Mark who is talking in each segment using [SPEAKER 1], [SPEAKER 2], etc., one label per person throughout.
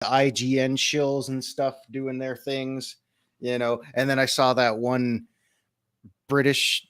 [SPEAKER 1] IGN shills and stuff doing their things, you know. And then I saw that one British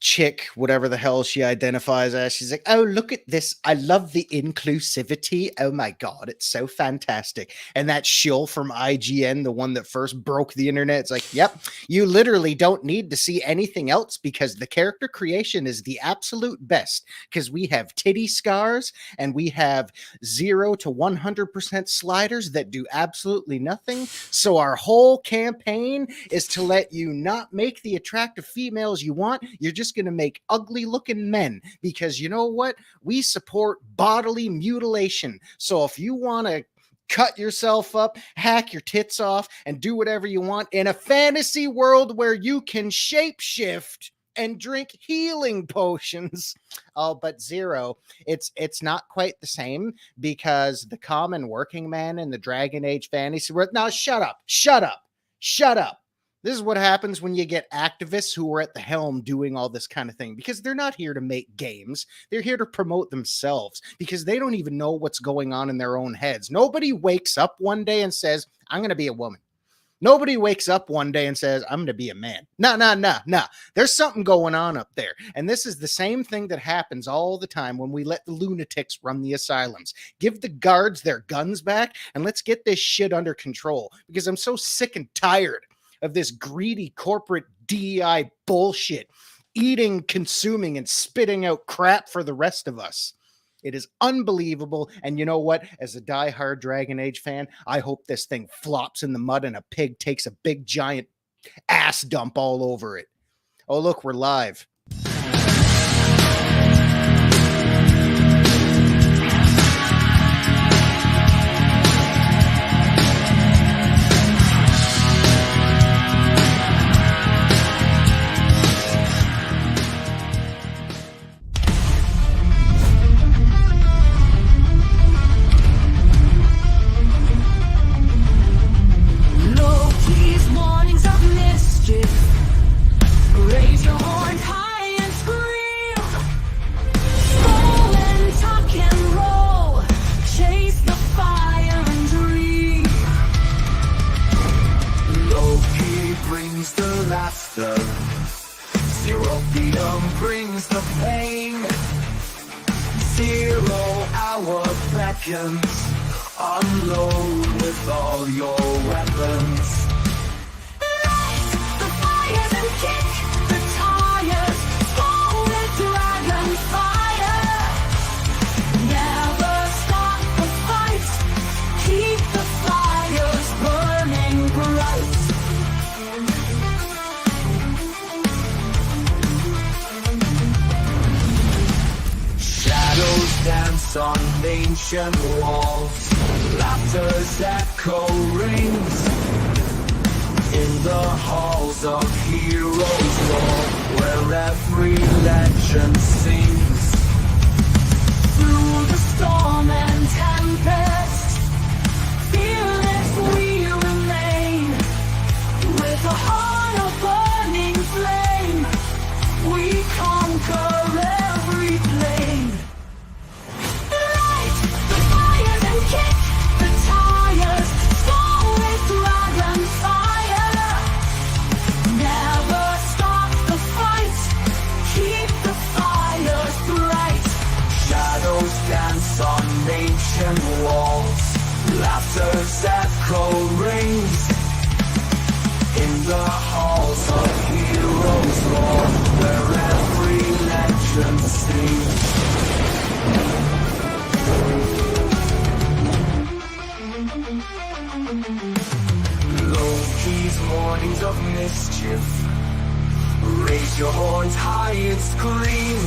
[SPEAKER 1] chick, whatever the hell she identifies as, she's like, oh, look at this, I love the inclusivity, oh my god, it's so fantastic. And that shill from IGN, the one that first broke the internet, it's like, yep, you literally don't need to see anything else because the character creation is the absolute best, because we have titty scars and we have 0 to 100% sliders that do absolutely nothing. So our whole campaign is to let you not make the attractive females you want. You're just going to make ugly looking men, because you know what? We support bodily mutilation. So if you want to cut yourself up, hack your tits off, and do whatever you want in a fantasy world where you can shapeshift and drink healing potions. Oh, but Zero, it's not quite the same, because the common working man in the Dragon Age fantasy world. Now shut up. This is what happens when you get activists who are at the helm doing all this kind of thing, because they're not here to make games. They're here to promote themselves, because they don't even know what's going on in their own heads. Nobody wakes up one day and says, I'm going to be a woman. Nobody wakes up one day and says, I'm going to be a man. No. There's something going on up there. And this is the same thing that happens all the time when we let the lunatics run the asylums. Give the guards their guns back and let's get this shit under control, because I'm so sick and tired of this greedy corporate DEI bullshit, eating, consuming, and spitting out crap for the rest of us. It is unbelievable. And you know what? As a diehard Dragon Age fan, I hope this thing flops in the mud and a pig takes a big giant ass dump all over it. Oh, look, we're live.
[SPEAKER 2] Mornings of mischief. Raise your horn high and scream. Roll and tuck and roll. Chase the fire and dream.
[SPEAKER 3] Loki brings the laughter. Zeropium brings the pain. 0 hour beckons. Unload with all your weapons.
[SPEAKER 2] Kick the tires, fall with dragon fire. Never stop the fight, keep the fires burning bright.
[SPEAKER 3] Shadows dance on ancient walls. Laughter's echo rings. In the halls of heroes' lore, where every legend sings.
[SPEAKER 2] Through the storm and tempest, fearless we remain. With a heart of burning flame, we conquer every plane. Light the fires and kick the tires, fall with dragon fire. Never stop the fight, keep the fires bright.
[SPEAKER 3] Shadows dance on ancient walls. Laughter's echo rings. In the halls of heroes' lore, where every legend sings. Loki's mornings of mischief. Raise your horns high and scream.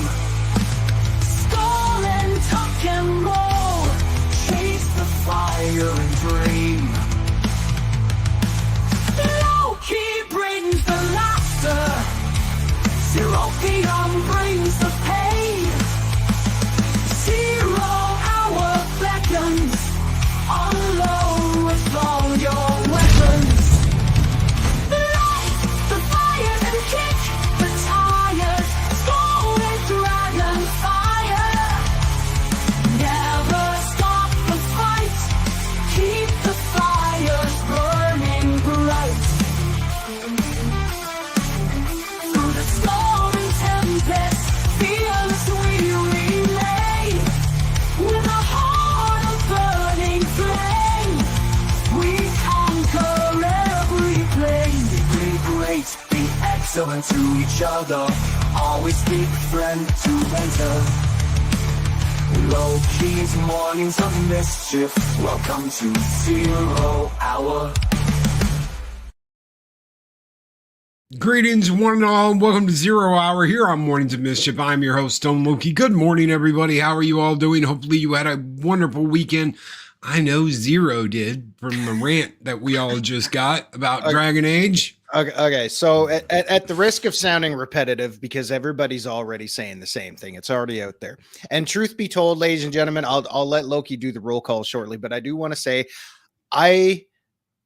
[SPEAKER 2] Skull and tuck and roll,
[SPEAKER 3] Chase the fire and dream.
[SPEAKER 2] Loki brings the laughter, Zeropium brings the pain. 0 hour beckons, unload with all your weapons. Light the fires and kick the tires, skull with dragon fire. Never stop the fight, keep the
[SPEAKER 3] excellent to each other. Always speak friend to mentor. Loki's Mornings of Mischief. Welcome to 0 Hour.
[SPEAKER 4] Greetings, one and all, and welcome to 0 Hour here on Mornings of Mischief. I'm your host, Stone Loki. Good morning, everybody. How are you all doing? Hopefully you had a wonderful weekend. I know Zero did from the rant that we all just got about Dragon Age.
[SPEAKER 1] Okay. So at the risk of sounding repetitive, because everybody's already saying the same thing, it's already out there. And truth be told, ladies and gentlemen, I'll let Loki do the roll call shortly, but I do want to say I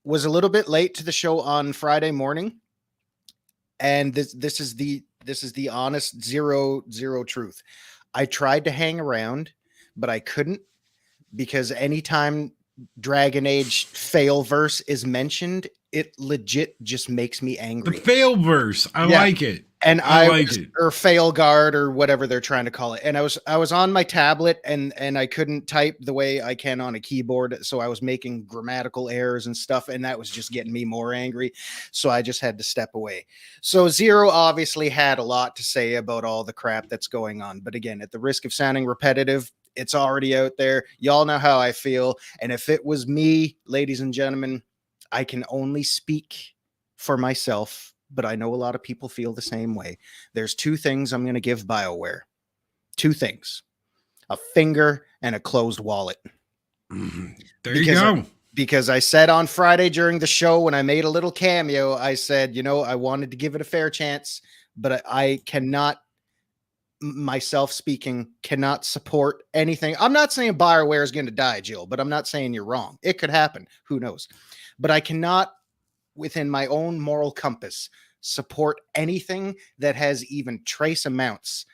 [SPEAKER 1] was a little bit late to the show on Friday morning. And this is the honest zero truth. I tried to hang around, but I couldn't, because anytime Dragon Age fail verse is mentioned, it legit just makes me angry.
[SPEAKER 4] The fail verse, I like it.
[SPEAKER 1] And
[SPEAKER 4] I like it.
[SPEAKER 1] Or fail guard or whatever they're trying to call it. And I was on my tablet and I couldn't type the way I can on a keyboard. So I was making grammatical errors and stuff. And that was just getting me more angry. So I just had to step away. So Zero obviously had a lot to say about all the crap that's going on. But again, at the risk of sounding repetitive, it's already out there. Y'all know how I feel. And if it was me, ladies and gentlemen, I can only speak for myself. But I know a lot of people feel the same way. There's two things I'm going to give BioWare. Two things. A finger and a closed wallet.
[SPEAKER 4] There you go.
[SPEAKER 1] Because I said on Friday during the show when I made a little cameo, I said, I wanted to give it a fair chance, but I cannot, myself speaking, cannot support anything. I'm not saying BioWare is going to die, Jill, but I'm not saying you're wrong. It could happen. Who knows? But I cannot, within my own moral compass, support anything that has even trace amounts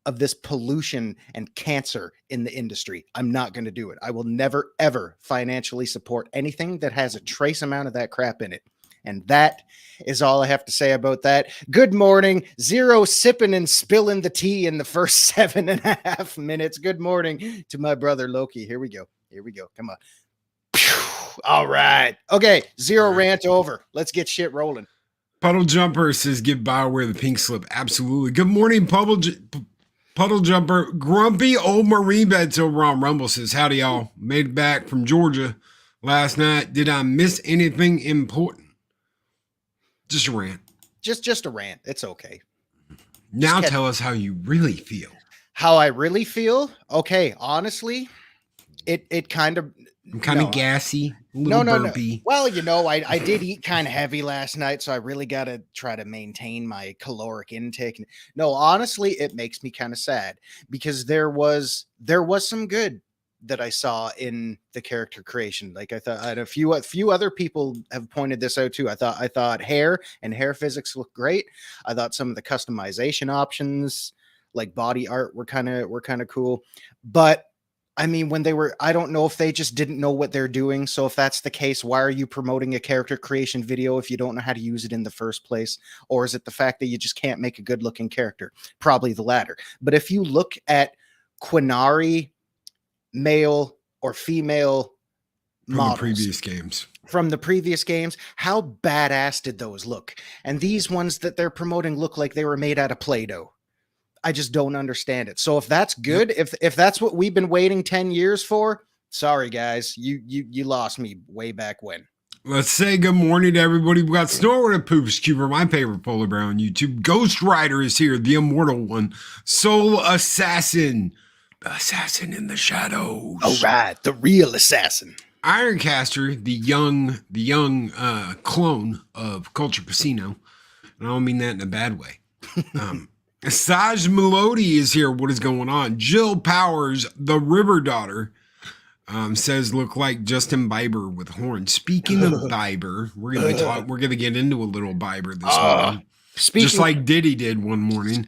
[SPEAKER 1] of this pollution and cancer in the industry. I'm not going to do it. I will never, ever financially support anything that has a trace amount of that crap in it. And that is all I have to say about that. Good morning. Zero sipping and spilling the tea in the first 7.5 minutes. Good morning to my brother Loki. Here we go. Come on. All right. Okay. Zero rant over. Let's get shit rolling.
[SPEAKER 4] Puddle Jumper says, give BioWare the pink slip. Absolutely. Good morning, Puddle Jumper. Grumpy old Marine Beds over on Rumble says, howdy, y'all. Made it back from Georgia last night. Did I miss anything important? Just a rant.
[SPEAKER 1] Just a rant. It's okay.
[SPEAKER 4] Now tell us how you really feel.
[SPEAKER 1] How I really feel? Okay. Honestly, it kind of...
[SPEAKER 4] I'm kind of gassy, a little burpy.
[SPEAKER 1] Well, I did eat kind of heavy last night, so I really got to try to maintain my caloric intake. No, honestly, it makes me kind of sad because there was some good that I saw in the character creation. Like I thought, a few other people have pointed this out too. I thought hair and hair physics looked great. I thought some of the customization options, like body art, were kind of cool, but I mean, I don't know if they just didn't know what they're doing. So if that's the case, why are you promoting a character creation video if you don't know how to use it in the first place? Or is it the fact that you just can't make a good looking character? Probably the latter. But if you look at Quinari, male or female models from the previous games, how badass did those look? And these ones that they're promoting look like they were made out of Play-Doh. I just don't understand it. So if that's good, if that's what we've been waiting 10 years for, sorry guys, you lost me way back when.
[SPEAKER 4] Let's say good morning to everybody. We got Snore with a Poops Cuber, my favorite polar bear on YouTube. Ghost Rider is here, the immortal one. Soul Assassin, assassin in the shadows.
[SPEAKER 1] All right, the real assassin.
[SPEAKER 4] Ironcaster, the young clone of Culture Casino, and I don't mean that in a bad way. Saj Melody is here. What is going on? Jill Powers, the River Daughter, says look like Justin Bieber with horns. Speaking of Bieber, we're gonna get into a little Bieber this morning. Just like Diddy did one morning.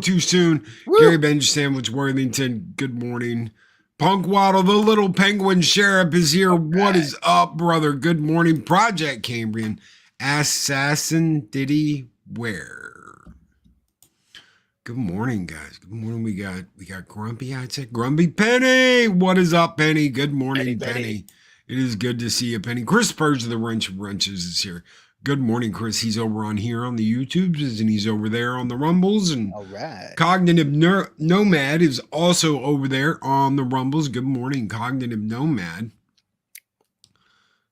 [SPEAKER 4] Too soon. Woo. Gary Benj Sandwich Worthington. Good morning. Punk Waddle, the little penguin sheriff is here. Okay. What is up, brother? Good morning. Project Cambrian. Assassin Diddy where? Good morning, guys. Good morning. We got Grumpy. I'd say Grumpy Penny. What is up, Penny? Good morning, Penny. It is good to see you, Penny. Chris Purge of the Wrench of Wrenches is here. Good morning, Chris. He's over on here on the YouTubes, and he's over there on the Rumbles. And
[SPEAKER 1] All right.
[SPEAKER 4] Cognitive Nomad is also over there on the Rumbles. Good morning, Cognitive Nomad.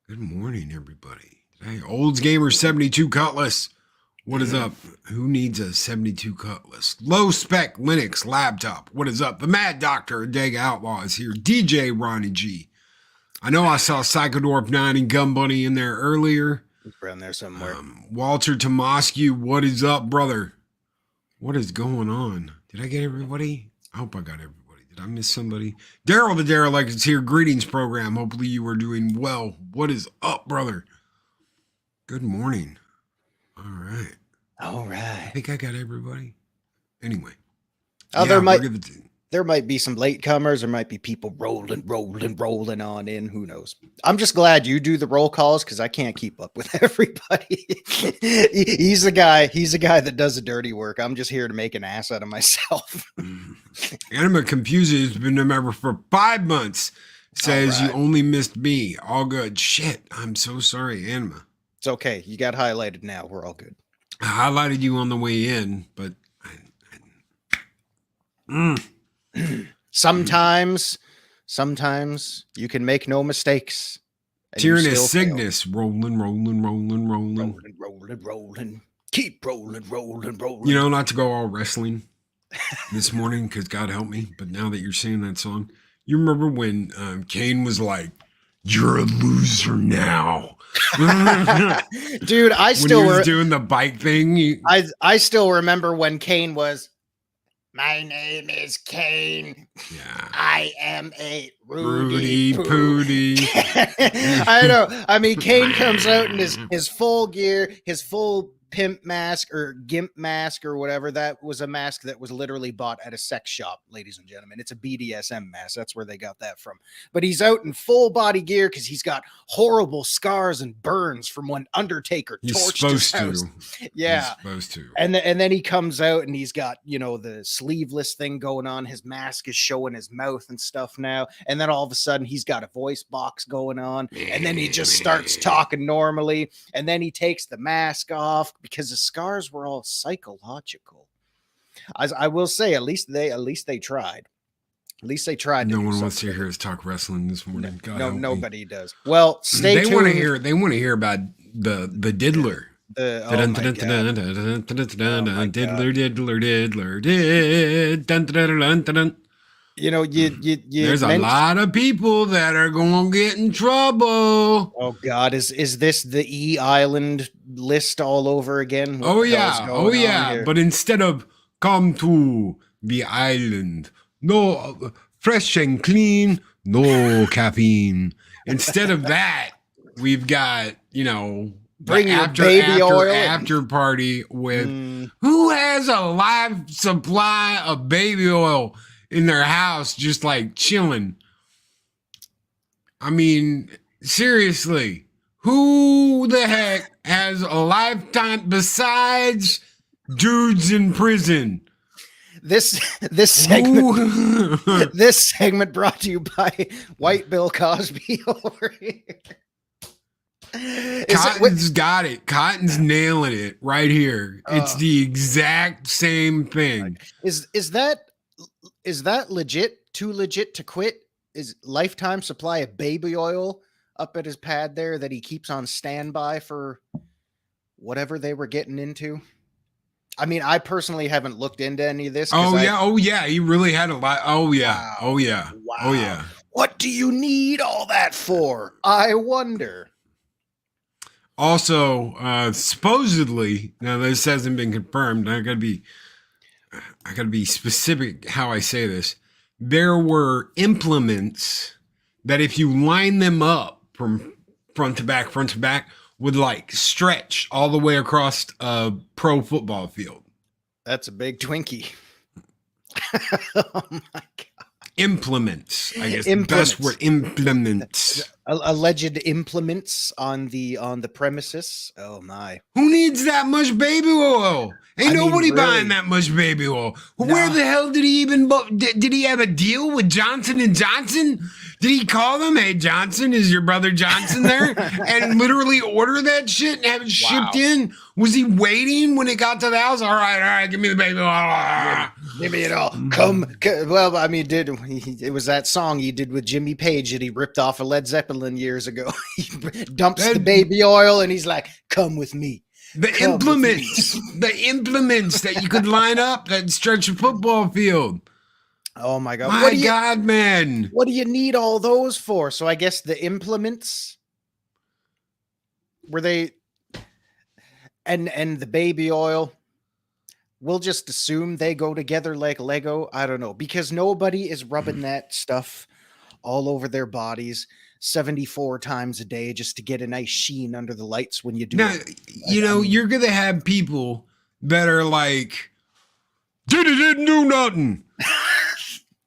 [SPEAKER 4] Good morning, everybody. Hey, Olds Gamer 72 Cutlass. What is up? Who needs a 72 Cutlass? Low spec Linux laptop. What is up? The Mad Doctor, Dega Outlaw is here. DJ Ronnie G. I know I saw Psychodorp 9 and Gun Bunny in there earlier.
[SPEAKER 1] Around there somewhere.
[SPEAKER 4] Walter Tomosky, what is up, brother? What is going on? Did I get everybody? I hope I got everybody. Did I miss somebody? Daryl the Derelict is here. Greetings, program. Hopefully you are doing well. What is up, brother? Good morning. All right.
[SPEAKER 1] All right.
[SPEAKER 4] I think I got everybody. Anyway.
[SPEAKER 1] Oh,
[SPEAKER 4] Yeah,
[SPEAKER 1] there might be some latecomers. There might be people rolling on in. Who knows? I'm just glad you do the roll calls because I can't keep up with everybody. He's the guy that does the dirty work. I'm just here to make an ass out of myself.
[SPEAKER 4] Anima Confuser has been a member for 5 months. Says
[SPEAKER 1] All
[SPEAKER 4] you
[SPEAKER 1] right.
[SPEAKER 4] only missed me. All good. Shit. I'm so sorry, Anima.
[SPEAKER 1] It's okay. You got highlighted now. We're all good.
[SPEAKER 4] I highlighted you on the way in, but
[SPEAKER 1] Sometimes you can make no mistakes. and you
[SPEAKER 4] Tyrannus
[SPEAKER 1] still fail.
[SPEAKER 4] Cygnus rolling.
[SPEAKER 1] Rolling. Keep rolling.
[SPEAKER 4] You know, not to go all wrestling this morning because God help me, but now that you're saying that song, you remember when Kane was like, "You're a loser now."
[SPEAKER 1] Dude, I
[SPEAKER 4] When
[SPEAKER 1] still
[SPEAKER 4] he was doing the bike thing.
[SPEAKER 1] I still remember when Kane was, "My name is Kane.
[SPEAKER 4] Yeah.
[SPEAKER 1] I am a
[SPEAKER 4] Rudy
[SPEAKER 1] Rudy
[SPEAKER 4] Pooty.
[SPEAKER 1] I know. I mean, Kane comes out in his full gear, his full pimp mask or gimp mask or whatever. That was a mask that was literally bought at a sex shop, ladies and gentlemen. It's a BDSM mask. That's where they got that from. But he's out in full body gear because he's got horrible scars and burns from when Undertaker
[SPEAKER 4] He's
[SPEAKER 1] torched his
[SPEAKER 4] supposed
[SPEAKER 1] house.
[SPEAKER 4] to.
[SPEAKER 1] Yeah.
[SPEAKER 4] He's supposed to.
[SPEAKER 1] And then he comes out and he's got, the sleeveless thing going on. His mask is showing his mouth and stuff now. And then all of a sudden he's got a voice box going on. And then he just starts talking normally. And then he takes the mask off because the scars were all psychological. As I will say, at least they tried. At least they tried.
[SPEAKER 4] No
[SPEAKER 1] to do
[SPEAKER 4] one wants to
[SPEAKER 1] something.
[SPEAKER 4] hear us talk wrestling this morning. God
[SPEAKER 1] No,
[SPEAKER 4] help me.
[SPEAKER 1] nobody does. Well, stay tuned.
[SPEAKER 4] They want to hear about the Diddler.
[SPEAKER 1] Oh my God.
[SPEAKER 4] Diddler. There's a lot of people that are going to get in trouble.
[SPEAKER 1] Oh God, is this the E Island list all over again? What
[SPEAKER 4] Oh
[SPEAKER 1] the hell's
[SPEAKER 4] yeah,
[SPEAKER 1] going on here?
[SPEAKER 4] But instead of come to the island, no fresh and clean, no caffeine. Instead of that, we've got
[SPEAKER 1] Bring your baby oil
[SPEAKER 4] after party with
[SPEAKER 1] Mm.
[SPEAKER 4] who has a live supply of baby oil in their house, just like chilling. I mean, seriously, who the heck has a lifetime besides dudes in prison?
[SPEAKER 1] This segment
[SPEAKER 4] Who-
[SPEAKER 1] this segment brought to you by White Bill Cosby over here.
[SPEAKER 4] Cotton's got it. Cotton's nailing it right here. It's the exact same thing.
[SPEAKER 1] Is that legit? Too legit to quit? Is lifetime supply of baby oil up at his pad there that he keeps on standby for whatever they were getting into? I mean, I personally haven't looked into any of this.
[SPEAKER 4] Oh yeah. He really had a lot. Oh yeah.
[SPEAKER 1] Wow.
[SPEAKER 4] Oh yeah.
[SPEAKER 1] Wow.
[SPEAKER 4] Oh yeah.
[SPEAKER 1] What do you need all that for? I wonder.
[SPEAKER 4] Also, supposedly, now this hasn't been confirmed. I gotta be specific how I say this. There were implements that if you line them up from front to back, would like stretch all the way across a pro football field.
[SPEAKER 1] That's a big Twinkie. Oh my God.
[SPEAKER 4] implements. I guess the
[SPEAKER 1] Implements.
[SPEAKER 4] best word, implements.
[SPEAKER 1] Alleged implements on the premises. Oh my.
[SPEAKER 4] Who needs that much baby oil? Ain't
[SPEAKER 1] I mean,
[SPEAKER 4] nobody buying
[SPEAKER 1] really.
[SPEAKER 4] that much baby oil.
[SPEAKER 1] Nah.
[SPEAKER 4] Where the hell did he even? Did he have a deal with Johnson and Johnson? Did he call them? Hey, Johnson, is your brother Johnson there? And literally order that shit and have it shipped in? Was he waiting when it got to the house? All right, give me the baby oil.
[SPEAKER 1] Give me it all. Come. Well, I mean, it was that song he did with Jimmy Page that he ripped off of Led Zeppelin years ago. He dumps the baby oil and he's like, "Come with me."
[SPEAKER 4] The implements that you could line up that stretch a football field.
[SPEAKER 1] Oh my God!
[SPEAKER 4] My God, man!
[SPEAKER 1] What do you need all those for? So I guess the implements were they, and the baby oil. We'll just assume they go together like Lego. I don't know, because nobody is rubbing that stuff all over their bodies 74 times a day just to get a nice sheen under the lights when you do
[SPEAKER 4] now,
[SPEAKER 1] it.
[SPEAKER 4] You're gonna have people that are like, Diddy didn't do nothing.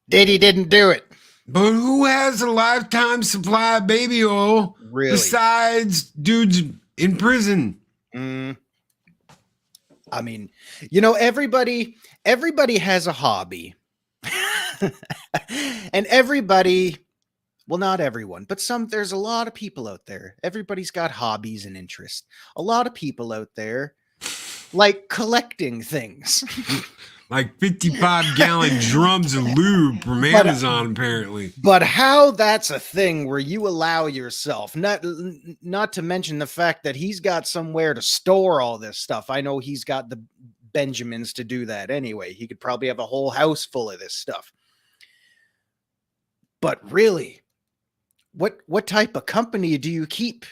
[SPEAKER 1] Diddy didn't do it.
[SPEAKER 4] But who has a lifetime supply of baby oil besides dudes in prison?
[SPEAKER 1] I mean, everybody has a hobby. And everybody, well, not everyone, but there's a lot of people out there. Everybody's got hobbies and interests. A lot of people out there like collecting things.
[SPEAKER 4] Like 55-gallon drums of lube from Amazon, apparently.
[SPEAKER 1] But how that's a thing where you allow yourself, not to mention the fact that he's got somewhere to store all this stuff. I know he's got the Benjamins to do that anyway. He could probably have a whole house full of this stuff. But really, what type of company do you keep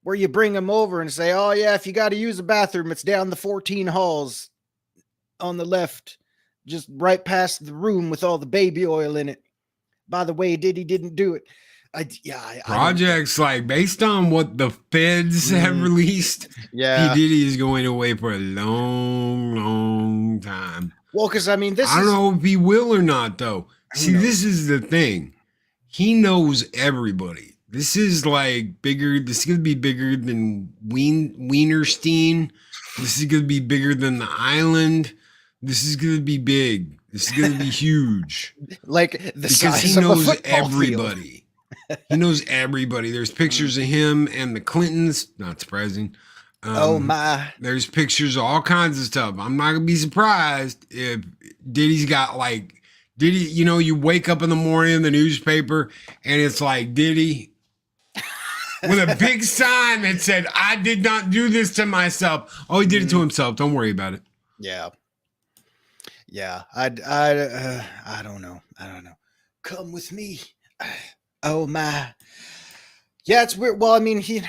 [SPEAKER 1] where you bring them over and say, oh yeah, if you got to use a bathroom, it's down the 14 halls on the left, just right past the room with all the baby oil in it. By the way, Diddy didn't do it.
[SPEAKER 4] Projects like based on what the feds have released, P. Diddy is going away for a long time.
[SPEAKER 1] Well, because I mean,
[SPEAKER 4] I don't know if he will or not, though. See, this is the thing. He knows everybody. This is like bigger. This is going to be bigger than Wienerstein. This is going to be bigger than the island. This is going to be big. This is going to be huge.
[SPEAKER 1] Like the
[SPEAKER 4] because
[SPEAKER 1] size
[SPEAKER 4] he
[SPEAKER 1] of
[SPEAKER 4] knows
[SPEAKER 1] a football
[SPEAKER 4] everybody. He knows everybody. There's pictures of him and the Clintons. Not surprising.
[SPEAKER 1] Oh my.
[SPEAKER 4] There's pictures of all kinds of stuff. I'm not going to be surprised if Diddy's got like Diddy, you wake up in the morning in the newspaper and it's like Diddy with a big sign that said, I did not do this to myself. Oh, he did it to himself. Don't worry about it.
[SPEAKER 1] Yeah. Yeah. I don't know. Come with me. Oh my. Yeah, it's weird. Well, I mean, he's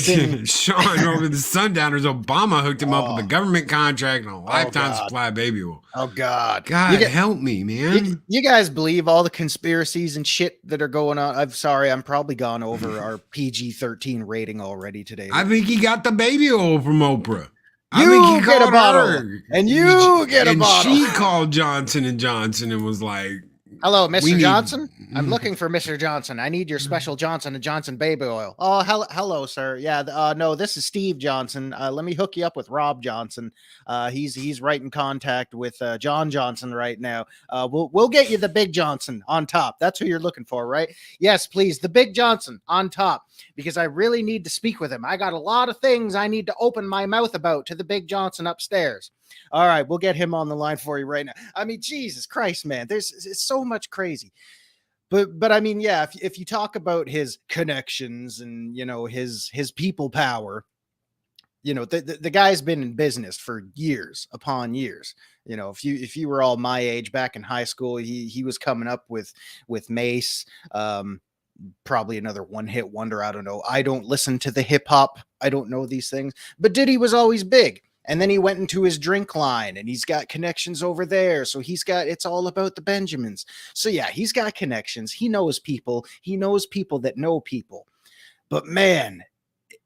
[SPEAKER 1] been
[SPEAKER 4] Sean over the Sundowners. Obama hooked him up with a government contract and a lifetime supply of baby oil.
[SPEAKER 1] Oh God.
[SPEAKER 4] God, help me, man.
[SPEAKER 1] You guys believe all the conspiracies and shit that are going on? I'm sorry, I'm probably gone over our PG-13 rating already today.
[SPEAKER 4] I think he got the baby oil from Oprah. I
[SPEAKER 1] You
[SPEAKER 4] think he
[SPEAKER 1] get a
[SPEAKER 4] called
[SPEAKER 1] bottle,
[SPEAKER 4] her.
[SPEAKER 1] and you get a
[SPEAKER 4] and
[SPEAKER 1] bottle.
[SPEAKER 4] she called Johnson & Johnson and was like,
[SPEAKER 1] Hello, Mr.
[SPEAKER 4] We need-
[SPEAKER 1] Johnson. I'm looking for Mr. Johnson. I need your special Johnson & Johnson baby oil. Oh, hello, sir. Yeah, no, this is Steve Johnson. Let me hook you up with Rob Johnson. He's right in contact with John Johnson right now. We'll get you the Big Johnson on top. That's who you're looking for, right? Yes, please, the Big Johnson on top, because I really need to speak with him. I got a lot of things I need to open my mouth about to the Big Johnson upstairs. All right, we'll get him on the line for you right now. I mean, Jesus Christ, man, it's so much crazy. But I mean, yeah, if you talk about his connections and his people power, the guy's been in business for years upon years. If you were all my age back in high school, he was coming up with Mace, probably another one-hit wonder. I don't know. I don't listen to the hip hop. I don't know these things. But Diddy was always big. And then he went into his drink line and he's got connections over there. So it's all about the Benjamins. So yeah, he's got connections. He knows people. He knows people that know people. But man,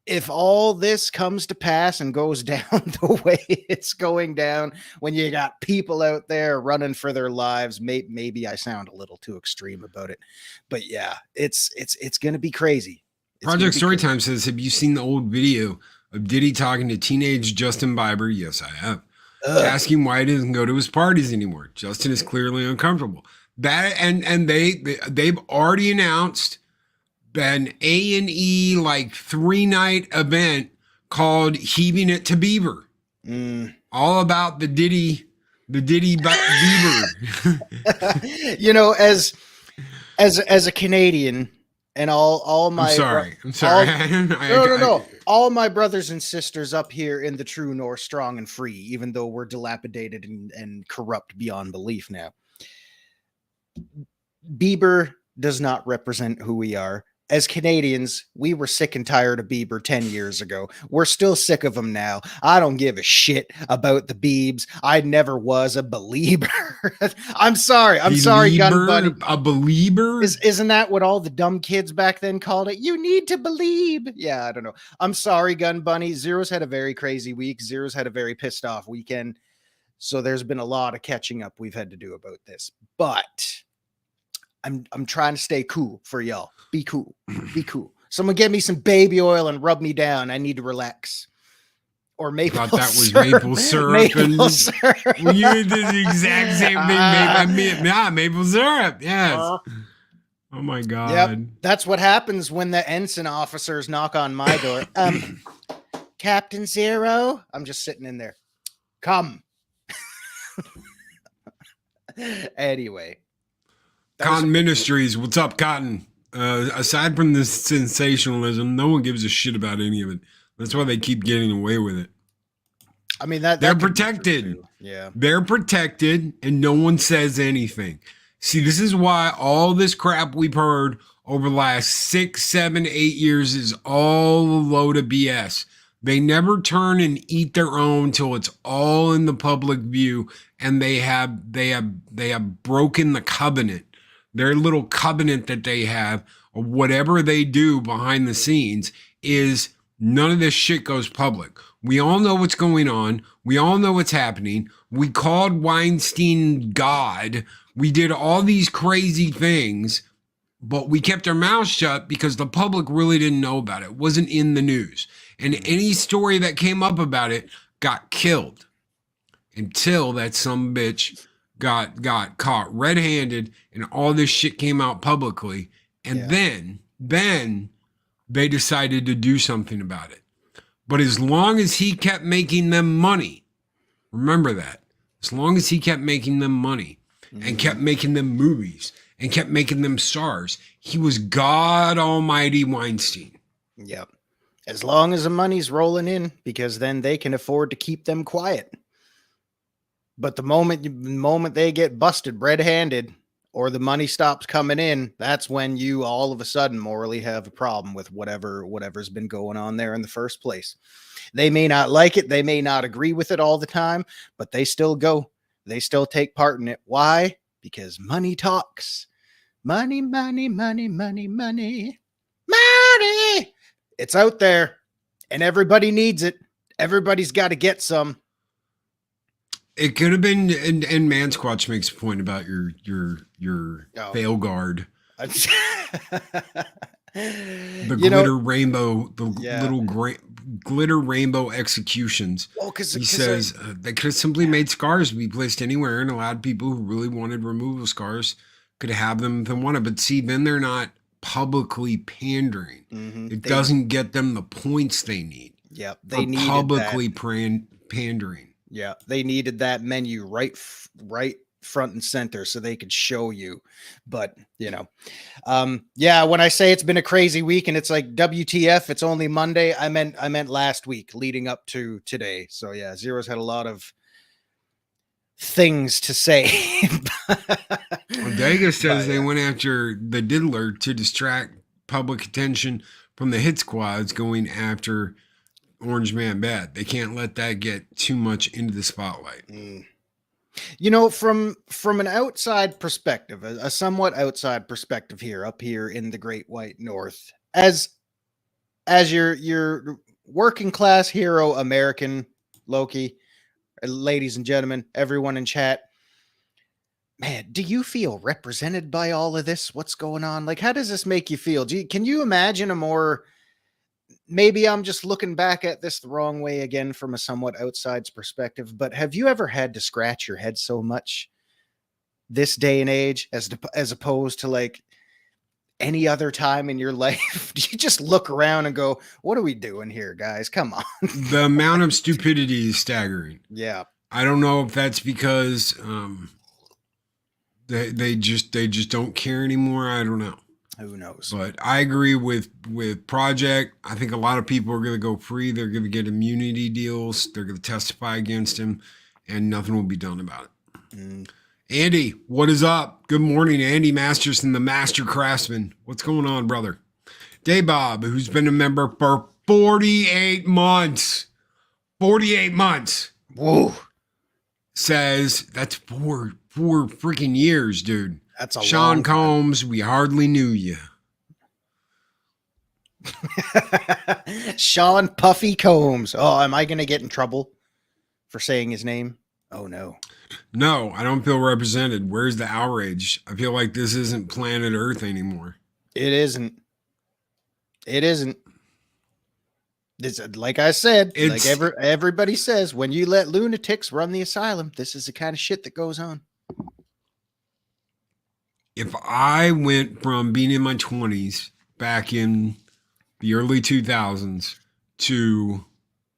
[SPEAKER 1] if all this comes to pass and goes down the way it's going down, when you got people out there running for their lives, maybe I sound a little too extreme about it, but yeah, it's going to be crazy. It's gonna
[SPEAKER 4] Project
[SPEAKER 1] be crazy.
[SPEAKER 4] Storytime says, have you seen the old video of Diddy talking to teenage Justin Bieber? Yes, I have. Asking why he doesn't go to his parties anymore. Justin is clearly uncomfortable. That and they've already announced an A&E like 3-night event called Heaving It to Bieber. All about the Diddy Bieber.
[SPEAKER 1] You know, as a Canadian, and all my
[SPEAKER 4] I'm sorry.
[SPEAKER 1] No. All my brothers and sisters up here in the true north, strong and free, even though we're dilapidated and corrupt beyond belief now. Bieber does not represent who we are. As Canadians, we were sick and tired of Bieber 10 years ago. We're still sick of him now. I don't give a shit about the Biebs. I never was a believer. I'm sorry, Gun Bunny.
[SPEAKER 4] A believer?
[SPEAKER 1] Isn't that what all the dumb kids back then called it? You need to believe. Yeah, I don't know. I'm sorry, Gun Bunny. Zero's had a very crazy week. Zero's had a very pissed off weekend. So there's been a lot of catching up we've had to do about this. But I'm trying to stay cool for y'all. Be cool. Be cool. Someone get me some baby oil and rub me down. I need to relax. Or maple syrup.
[SPEAKER 4] That was maple syrup.
[SPEAKER 1] Maple syrup.
[SPEAKER 4] Well, you did the exact same thing. Maple syrup. Yes. Oh my God.
[SPEAKER 1] Yep. That's what happens when the ensign officers knock on my door. Captain Zero. I'm just sitting in there. Come. Anyway.
[SPEAKER 4] Cotton Ministries. What's up, Cotton? Aside from this sensationalism, no one gives a shit about any of it. That's why they keep getting away with it.
[SPEAKER 1] I mean,
[SPEAKER 4] they're protected.
[SPEAKER 1] Yeah.
[SPEAKER 4] They're protected and no one says anything. See, this is why all this crap we've heard over the last 6, 7, 8 years is all a load of BS. They never turn and eat their own till it's all in the public view, and they have broken the covenant. Their little covenant that they have, or whatever they do behind the scenes, is none of this shit goes public. We all know what's going on. We all know what's happening. We called Weinstein God. We did all these crazy things, but we kept our mouths shut because the public really didn't know about it. It wasn't in the news. And any story that came up about it got killed until that some bitch got caught red-handed and all this shit came out publicly. And then they decided to do something about it. But as long as he kept making them money, remember that, as long as he kept making them money and kept making them movies and kept making them stars, he was God Almighty Weinstein.
[SPEAKER 1] Yep. As long as the money's rolling in, because then they can afford to keep them quiet. But the moment they get busted red-handed or the money stops coming in, that's when you all of a sudden morally have a problem with whatever's been going on there in the first place. They may not like it. They may not agree with it all the time, but they still go. They still take part in it. Why? Because money talks. Money, money, money, money, money, money. It's out there and everybody needs it. Everybody's got to get some.
[SPEAKER 4] It could have been, and Mansquatch makes a point about your fail guard. The glitter rainbow, little glitter rainbow executions.
[SPEAKER 1] Well,
[SPEAKER 4] he says they could have simply made scars be placed anywhere and allowed people who really wanted removal scars could have them if they wanted. But see, then they're not publicly pandering. It doesn't get them the points they need.
[SPEAKER 1] Yeah, they need
[SPEAKER 4] publicly pandering.
[SPEAKER 1] Yeah, they needed that menu right front and center so they could show you. But, when I say it's been a crazy week and it's like WTF, it's only Monday, I meant last week leading up to today. So yeah, Zero's had a lot of things to say.
[SPEAKER 4] Vegas says they went after the Diddler to distract public attention from the hit squads going after Orange Man Bad. They can't let that get too much into the spotlight.
[SPEAKER 1] From an outside perspective, a somewhat outside perspective here, up here in the Great White North, as as your working class hero American Loki, ladies and gentlemen, everyone in chat, man, do you feel represented by all of this? What's going on? Like, how does this make you feel? Can you imagine a more, maybe I'm just looking back at this the wrong way again from a somewhat outside's perspective, but have you ever had to scratch your head so much this day and age as opposed to like any other time in your life? Do you just look around and go, what are we doing here, guys? Come on.
[SPEAKER 4] The amount of stupidity is staggering.
[SPEAKER 1] Yeah.
[SPEAKER 4] I don't know if that's because they just don't care anymore. I don't know.
[SPEAKER 1] Who knows?
[SPEAKER 4] But I agree with Project. I think a lot of people are going to go free. They're going to get immunity deals. They're going to testify against him, and nothing will be done about it.
[SPEAKER 1] Mm.
[SPEAKER 4] Andy, what is up? Good morning, Andy Masterson, the Master Craftsman. What's going on, brother? Daybob, who's been a member for 48 months. 48 months.
[SPEAKER 1] Whoa.
[SPEAKER 4] Says that's four freaking years, dude.
[SPEAKER 1] That's a
[SPEAKER 4] Sean
[SPEAKER 1] long
[SPEAKER 4] Combs, we hardly knew you.
[SPEAKER 1] time. Sean Puffy Combs. Oh, am I going to get in trouble for saying his name? Oh, no.
[SPEAKER 4] No, I don't feel represented. Where's the outrage? I feel like this isn't planet Earth anymore.
[SPEAKER 1] It isn't. It isn't. It's, like I said, like everybody says, when you let lunatics run the asylum, this is the kind of shit that goes on.
[SPEAKER 4] If I went from being in my 20s back in the early 2000s to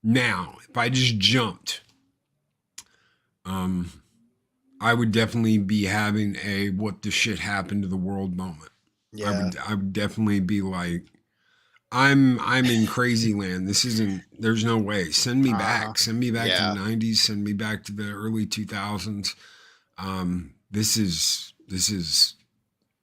[SPEAKER 4] now, if I just jumped, I would definitely be having a what the shit happened to the world moment.
[SPEAKER 1] Yeah.
[SPEAKER 4] I would definitely be like, I'm in crazy land. This isn't, there's no way. Send me back. Send me back to the 90s. Send me back to the early 2000s. This is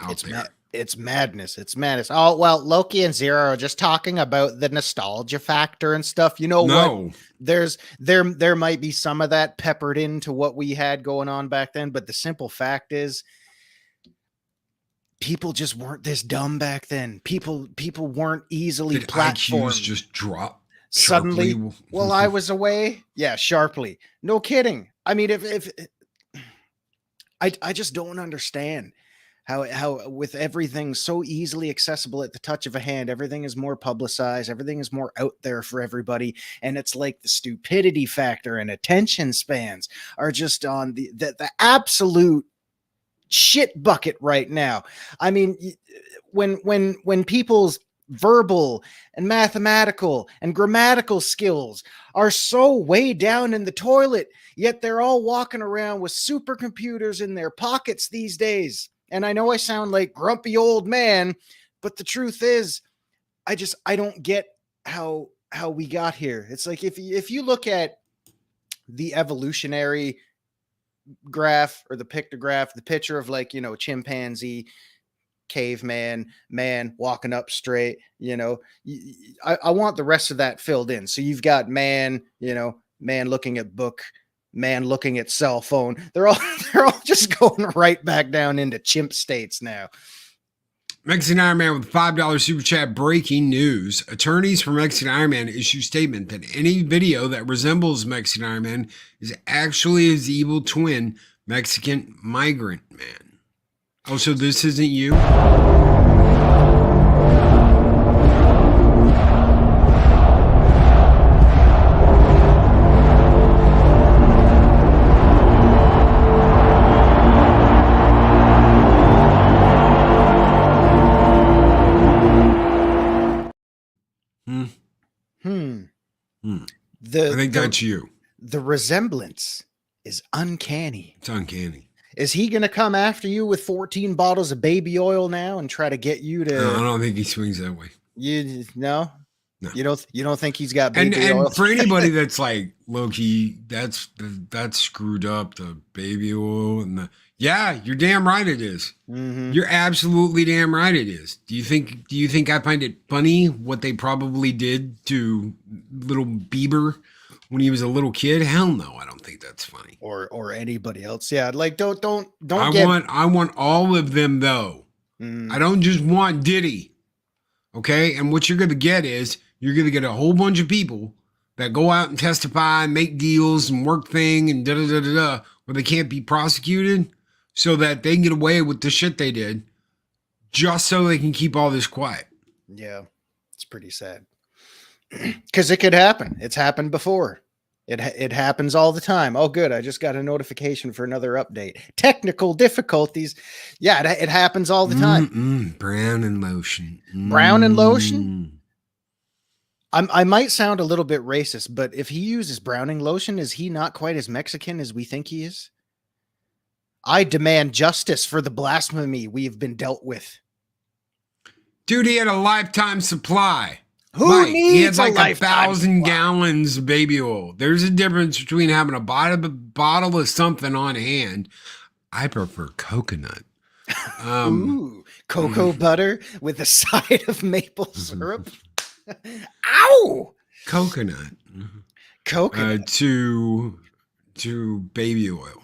[SPEAKER 4] out there.
[SPEAKER 1] It's madness. It's madness. Oh, well, Loki and Zero are just talking about the nostalgia factor and stuff. You know what? There might be some of that peppered into what we had going on back then, but the simple fact is people just weren't this dumb back then. People weren't easily platformed.
[SPEAKER 4] IQs just drop
[SPEAKER 1] suddenly.
[SPEAKER 4] sharply?
[SPEAKER 1] Well, I was away. Yeah, sharply. No kidding. I mean, if I just don't understand how with everything so easily accessible at the touch of a hand, everything is more publicized, everything is more out there for everybody, and it's like the stupidity factor and attention spans are just on the absolute shit bucket right now. I mean, when people's verbal and mathematical and grammatical skills are so way down in the toilet, yet they're all walking around with supercomputers in their pockets these days. And I know I sound like grumpy old man, but the truth is, I don't get how we got here. It's like if you look at the evolutionary graph or the pictograph, the picture of like, chimpanzee, caveman, man walking up straight, I want the rest of that filled in. So you've got man, man looking at book, man looking at cell phone. They're all just going right back down into chimp states now.
[SPEAKER 4] Mexican Iron Man with $5 super chat. Breaking news. Attorneys for Mexican Iron Man issue statement that any video that resembles Mexican Iron Man is actually his evil twin, Mexican Migrant Man. Oh, so this isn't you? I think that's you.
[SPEAKER 1] The resemblance is uncanny.
[SPEAKER 4] It's uncanny.
[SPEAKER 1] Is he going to come after you with 14 bottles of baby oil now and try to get you to?
[SPEAKER 4] No, I don't think he swings that way.
[SPEAKER 1] No. You don't think he's got
[SPEAKER 4] baby
[SPEAKER 1] oil?
[SPEAKER 4] And for anybody that's like, Loki, that's screwed up, the baby oil and yeah, you're damn right it is.
[SPEAKER 1] Mm-hmm.
[SPEAKER 4] You're absolutely damn right it is. Do you think I find it funny what they probably did to little Bieber when he was a little kid? Hell no, I don't think that's funny.
[SPEAKER 1] Or anybody else. Yeah, like don't
[SPEAKER 4] I want all of them though. I don't just want Diddy. Okay? And what you're going to get is you're going to get a whole bunch of people that go out and testify and make deals and work thing and da-da-da-da-da, where they can't be prosecuted so that they can get away with the shit they did just so they can keep all this quiet.
[SPEAKER 1] Yeah, it's pretty sad. Because it could happen. It's happened before. It happens all the time. Oh, good. I just got a notification for another update. Technical difficulties. Yeah, it happens all the time.
[SPEAKER 4] Brown and lotion.
[SPEAKER 1] Brown and lotion? I might sound a little bit racist, but if he uses browning lotion, is he not quite as Mexican as we think he is? I demand justice for the blasphemy we've been dealt with.
[SPEAKER 4] Dude, he had a lifetime supply.
[SPEAKER 1] Who needs
[SPEAKER 4] he had like
[SPEAKER 1] a
[SPEAKER 4] 1,000 gallons of baby oil. There's a difference between having a bottle of something on hand. I prefer coconut.
[SPEAKER 1] Ooh, cocoa butter with a side of maple syrup. Ow!
[SPEAKER 4] Coconut.
[SPEAKER 1] Coconut.
[SPEAKER 4] To baby oil.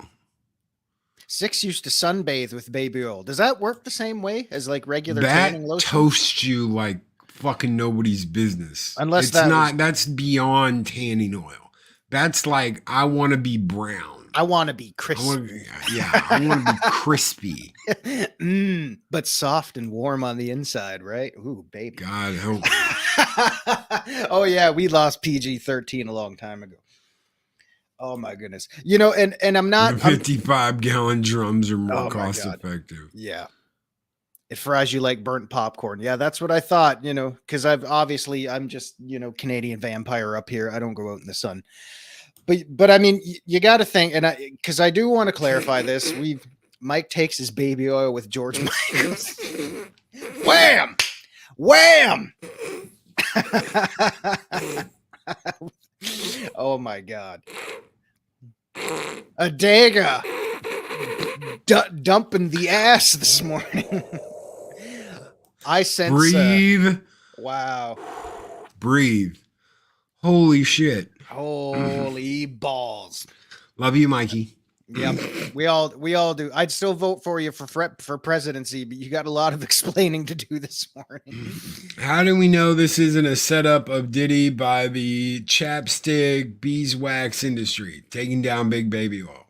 [SPEAKER 1] 6 used to sunbathe with baby oil. Does that work the same way as like regular
[SPEAKER 4] That
[SPEAKER 1] tanning lotion?
[SPEAKER 4] toasts you like fucking nobody's business.
[SPEAKER 1] Unless
[SPEAKER 4] it's not, that's beyond tanning oil. That's like, I want to be brown.
[SPEAKER 1] I want to be crispy.
[SPEAKER 4] I want to be crispy.
[SPEAKER 1] But soft and warm on the inside, right? Ooh, baby.
[SPEAKER 4] God help me.
[SPEAKER 1] Oh yeah, we lost PG-13 a long time ago. Oh my goodness. You know, and I'm not
[SPEAKER 4] 55-gallon drums are more cost
[SPEAKER 1] God.
[SPEAKER 4] effective.
[SPEAKER 1] Yeah. It fries you like burnt popcorn. Yeah, that's what I thought, you know, because I'm just, you know, Canadian vampire up here. I don't go out in the sun. But I mean, you got to think, and because I do want to clarify this. Mike takes his baby oil with George Michaels. Wham! Wham! Oh my God. A dagger dumping the ass this morning. I sense.
[SPEAKER 4] Breathe.
[SPEAKER 1] Wow.
[SPEAKER 4] Breathe. Holy shit.
[SPEAKER 1] Holy balls.
[SPEAKER 4] Love you, Mikey.
[SPEAKER 1] Yep. We all do. I'd still vote for you for presidency, but you got a lot of explaining to do this morning.
[SPEAKER 4] How do we know this isn't a setup of Diddy by the chapstick beeswax industry, taking down big baby oil?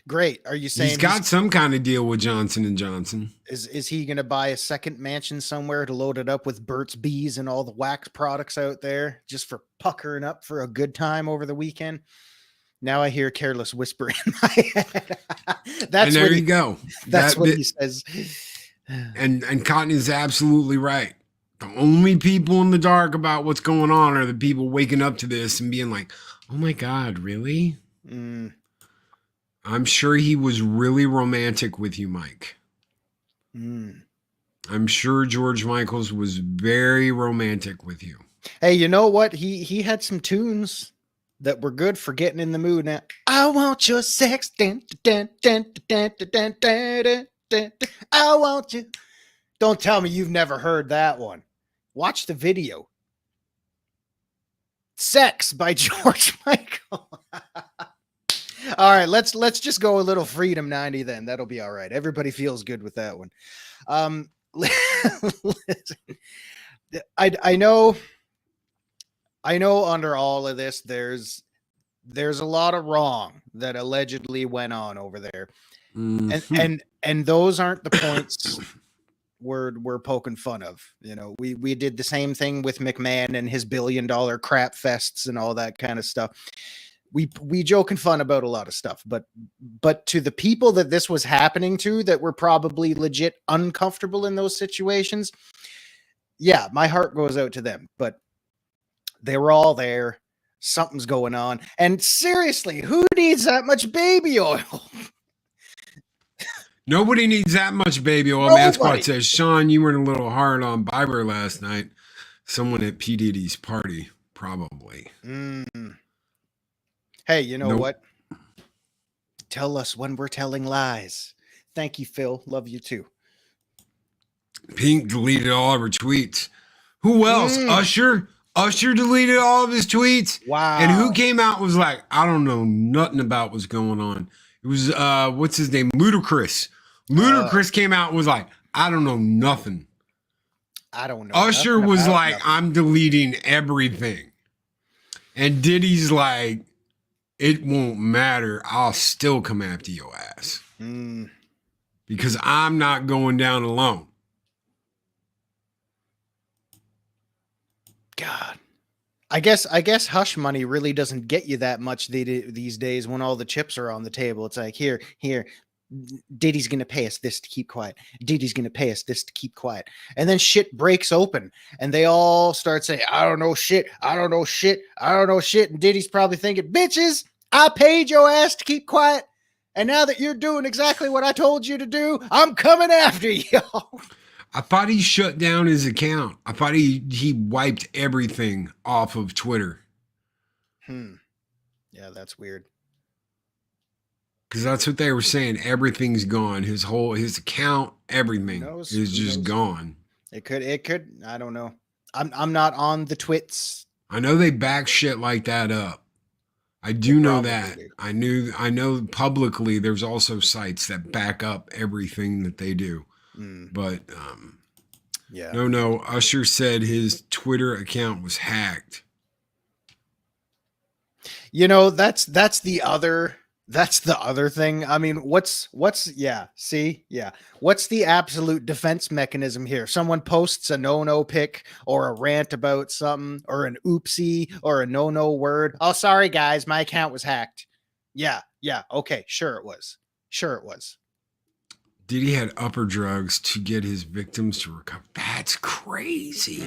[SPEAKER 1] Great. Are you saying
[SPEAKER 4] he's got some kind of deal with Johnson & Johnson?
[SPEAKER 1] Is he going to buy a second mansion somewhere to load it up with Burt's Bees and all the wax products out there just for puckering up for a good time over the weekend? Now I hear careless whisper in my head.
[SPEAKER 4] And there you go.
[SPEAKER 1] That's what he says.
[SPEAKER 4] And Cotton is absolutely right. The only people in the dark about what's going on are the people waking up to this and being like, oh my God, really? I'm sure he was really romantic with you, Mike. I'm sure George Michaels was very romantic with you.
[SPEAKER 1] Hey, you know what? He had some tunes that were good for getting in the mood. Now, I want your sex. I want you. Don't tell me you've never heard that one. Watch the video. Sex by George Michael. All right, let's just go a little Freedom 90 then. That'll be all right. Everybody feels good with that one. Listen, I know under all of this there's a lot of wrong that allegedly went on over there. And those aren't the points we're poking fun of. You know, we did the same thing with McMahon and his $1 billion crap fests and all that kind of stuff. We joke and fun about a lot of stuff, but to the people that this was happening to, that were probably legit uncomfortable in those situations, yeah, my heart goes out to them. But they were all there. Something's going on. And seriously, who needs that much baby oil?
[SPEAKER 4] Nobody needs that much baby oil. Man Squad says, Sean, you were a little hard on Bieber last night. Someone at P. Diddy's party, probably.
[SPEAKER 1] Hey, you know what? Tell us when we're telling lies. Thank you, Phil. Love you too.
[SPEAKER 4] Pink deleted all of her tweets. Who else? Usher? Usher deleted all of his tweets.
[SPEAKER 1] Wow.
[SPEAKER 4] And who came out was like, I don't know nothing about what's going on. It was, what's his name? Ludacris. Ludacris came out and was like, I don't know nothing.
[SPEAKER 1] I don't know.
[SPEAKER 4] Usher
[SPEAKER 1] nothing
[SPEAKER 4] was
[SPEAKER 1] about
[SPEAKER 4] like,
[SPEAKER 1] nothing.
[SPEAKER 4] I'm deleting everything. And Diddy's like, it won't matter. I'll still come after your ass. Because I'm not going down alone.
[SPEAKER 1] God. I guess hush money really doesn't get you that much these days when all the chips are on the table. It's like, here, Diddy's going to pay us this to keep quiet. Diddy's going to pay us this to keep quiet. And then shit breaks open and they all start saying, I don't know shit. I don't know shit. I don't know shit. And Diddy's probably thinking, bitches, I paid your ass to keep quiet. And now that you're doing exactly what I told you to do, I'm coming after y'all.
[SPEAKER 4] I thought he shut down his account. I thought he wiped everything off of Twitter.
[SPEAKER 1] Yeah, that's weird.
[SPEAKER 4] Because that's what they were saying. Everything's gone. His account, everything is just gone.
[SPEAKER 1] It could. I don't know. I'm not on the twits.
[SPEAKER 4] I know they back shit like that up. I do know that.
[SPEAKER 1] do.
[SPEAKER 4] I know publicly there's also sites that back up everything that they do. But
[SPEAKER 1] yeah.
[SPEAKER 4] No. Usher said his Twitter account was hacked.
[SPEAKER 1] You know, that's the other thing. I mean, what's What's the absolute defense mechanism here? Someone posts a no pic or a rant about something or an oopsie or a no word. Oh, sorry guys, my account was hacked. Yeah, okay, sure it was.
[SPEAKER 4] Diddy had upper drugs to get his victims to recover. That's crazy.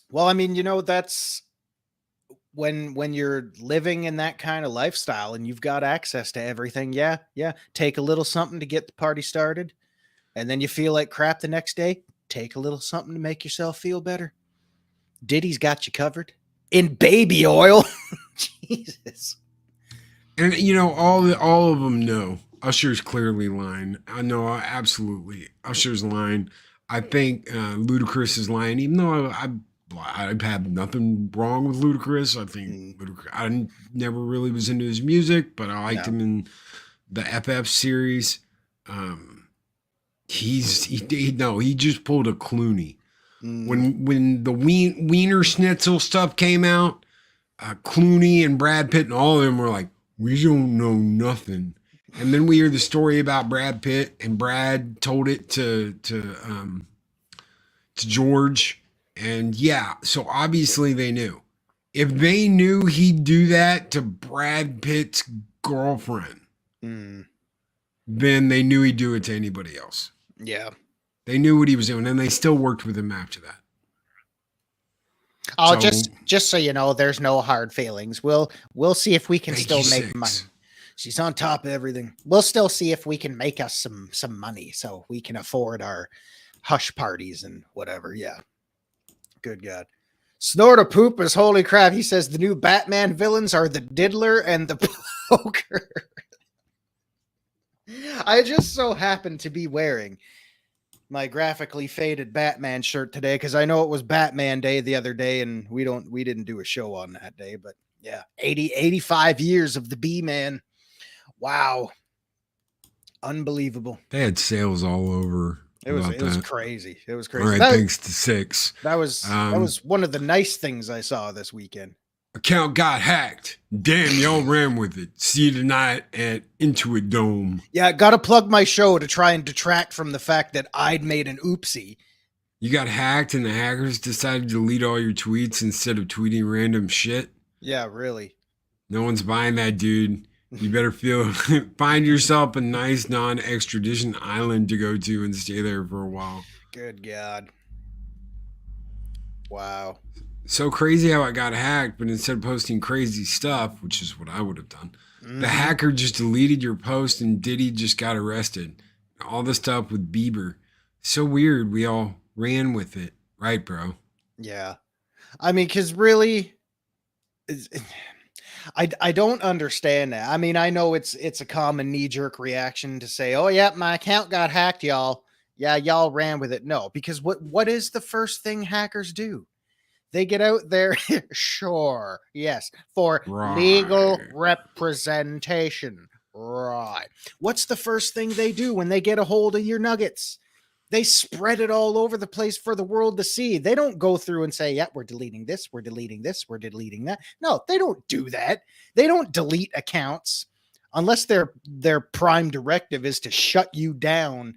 [SPEAKER 1] Well, I mean, you know, that's when you're living in that kind of lifestyle and you've got access to everything. Yeah. Take a little something to get the party started. And then you feel like crap the next day. Take a little something to make yourself feel better. Diddy's got you covered in baby oil. Jesus.
[SPEAKER 4] And you know, all of them know Usher's clearly lying. I know, absolutely. Usher's lying. I think Ludacris is lying, even though I've had nothing wrong with Ludacris. I think Ludacris, I never really was into his music, but I liked him in the FF series. He just pulled a Clooney. When the Wiener Schnitzel stuff came out, Clooney and Brad Pitt and all of them were like, we don't know nothing. And then we hear the story about Brad Pitt, and Brad told it to George. And yeah, so obviously they knew. If they knew he'd do that to Brad Pitt's girlfriend, then they knew he'd do it to anybody else.
[SPEAKER 1] Yeah.
[SPEAKER 4] They knew what he was doing, and they still worked with him after that.
[SPEAKER 1] Oh, just so you know, there's no hard feelings. We'll see if we can still make money. She's on top of everything. We'll still see if we can make us some money so we can afford our hush parties and whatever. Yeah. Good God. Snort a poop is holy crap. He says the new Batman villains are the Diddler and the Poker. I just so happen to be wearing my graphically faded Batman shirt today because I know it was Batman Day the other day and we didn't do a show on that day, but yeah, 85 years of the B-Man. Wow. Unbelievable.
[SPEAKER 4] They had sales all over.
[SPEAKER 1] It was crazy. It was crazy.
[SPEAKER 4] All right, thanks to Six.
[SPEAKER 1] That was one of the nice things I saw this weekend.
[SPEAKER 4] Account got hacked. Damn, y'all ran with it. See you tonight at Intuit Dome.
[SPEAKER 1] Yeah, gotta plug my show to try and detract from the fact that I'd made an oopsie.
[SPEAKER 4] You got hacked and the hackers decided to delete all your tweets instead of tweeting random shit?
[SPEAKER 1] Yeah, really.
[SPEAKER 4] No one's buying that, dude. You better find yourself a nice non-extradition island to go to and stay there for a while.
[SPEAKER 1] Good God. Wow.
[SPEAKER 4] So crazy how I got hacked, but instead of posting crazy stuff, which is what I would have done, the hacker just deleted your post and Diddy just got arrested. All the stuff with Bieber. So weird. We all ran with it. Right, bro?
[SPEAKER 1] Yeah. I mean, because really, I don't understand that. I mean, I know it's a common knee-jerk reaction to say, oh, yeah, my account got hacked, y'all. Yeah, y'all ran with it. No, because what is the first thing hackers do? They get out there, sure, yes, for legal representation. Right. What's the first thing they do when they get a hold of your nuggets? They spread it all over the place for the world to see. They don't go through and say, yeah, we're deleting this, we're deleting this, we're deleting that. No, they don't do that. They don't delete accounts unless their prime directive is to shut you down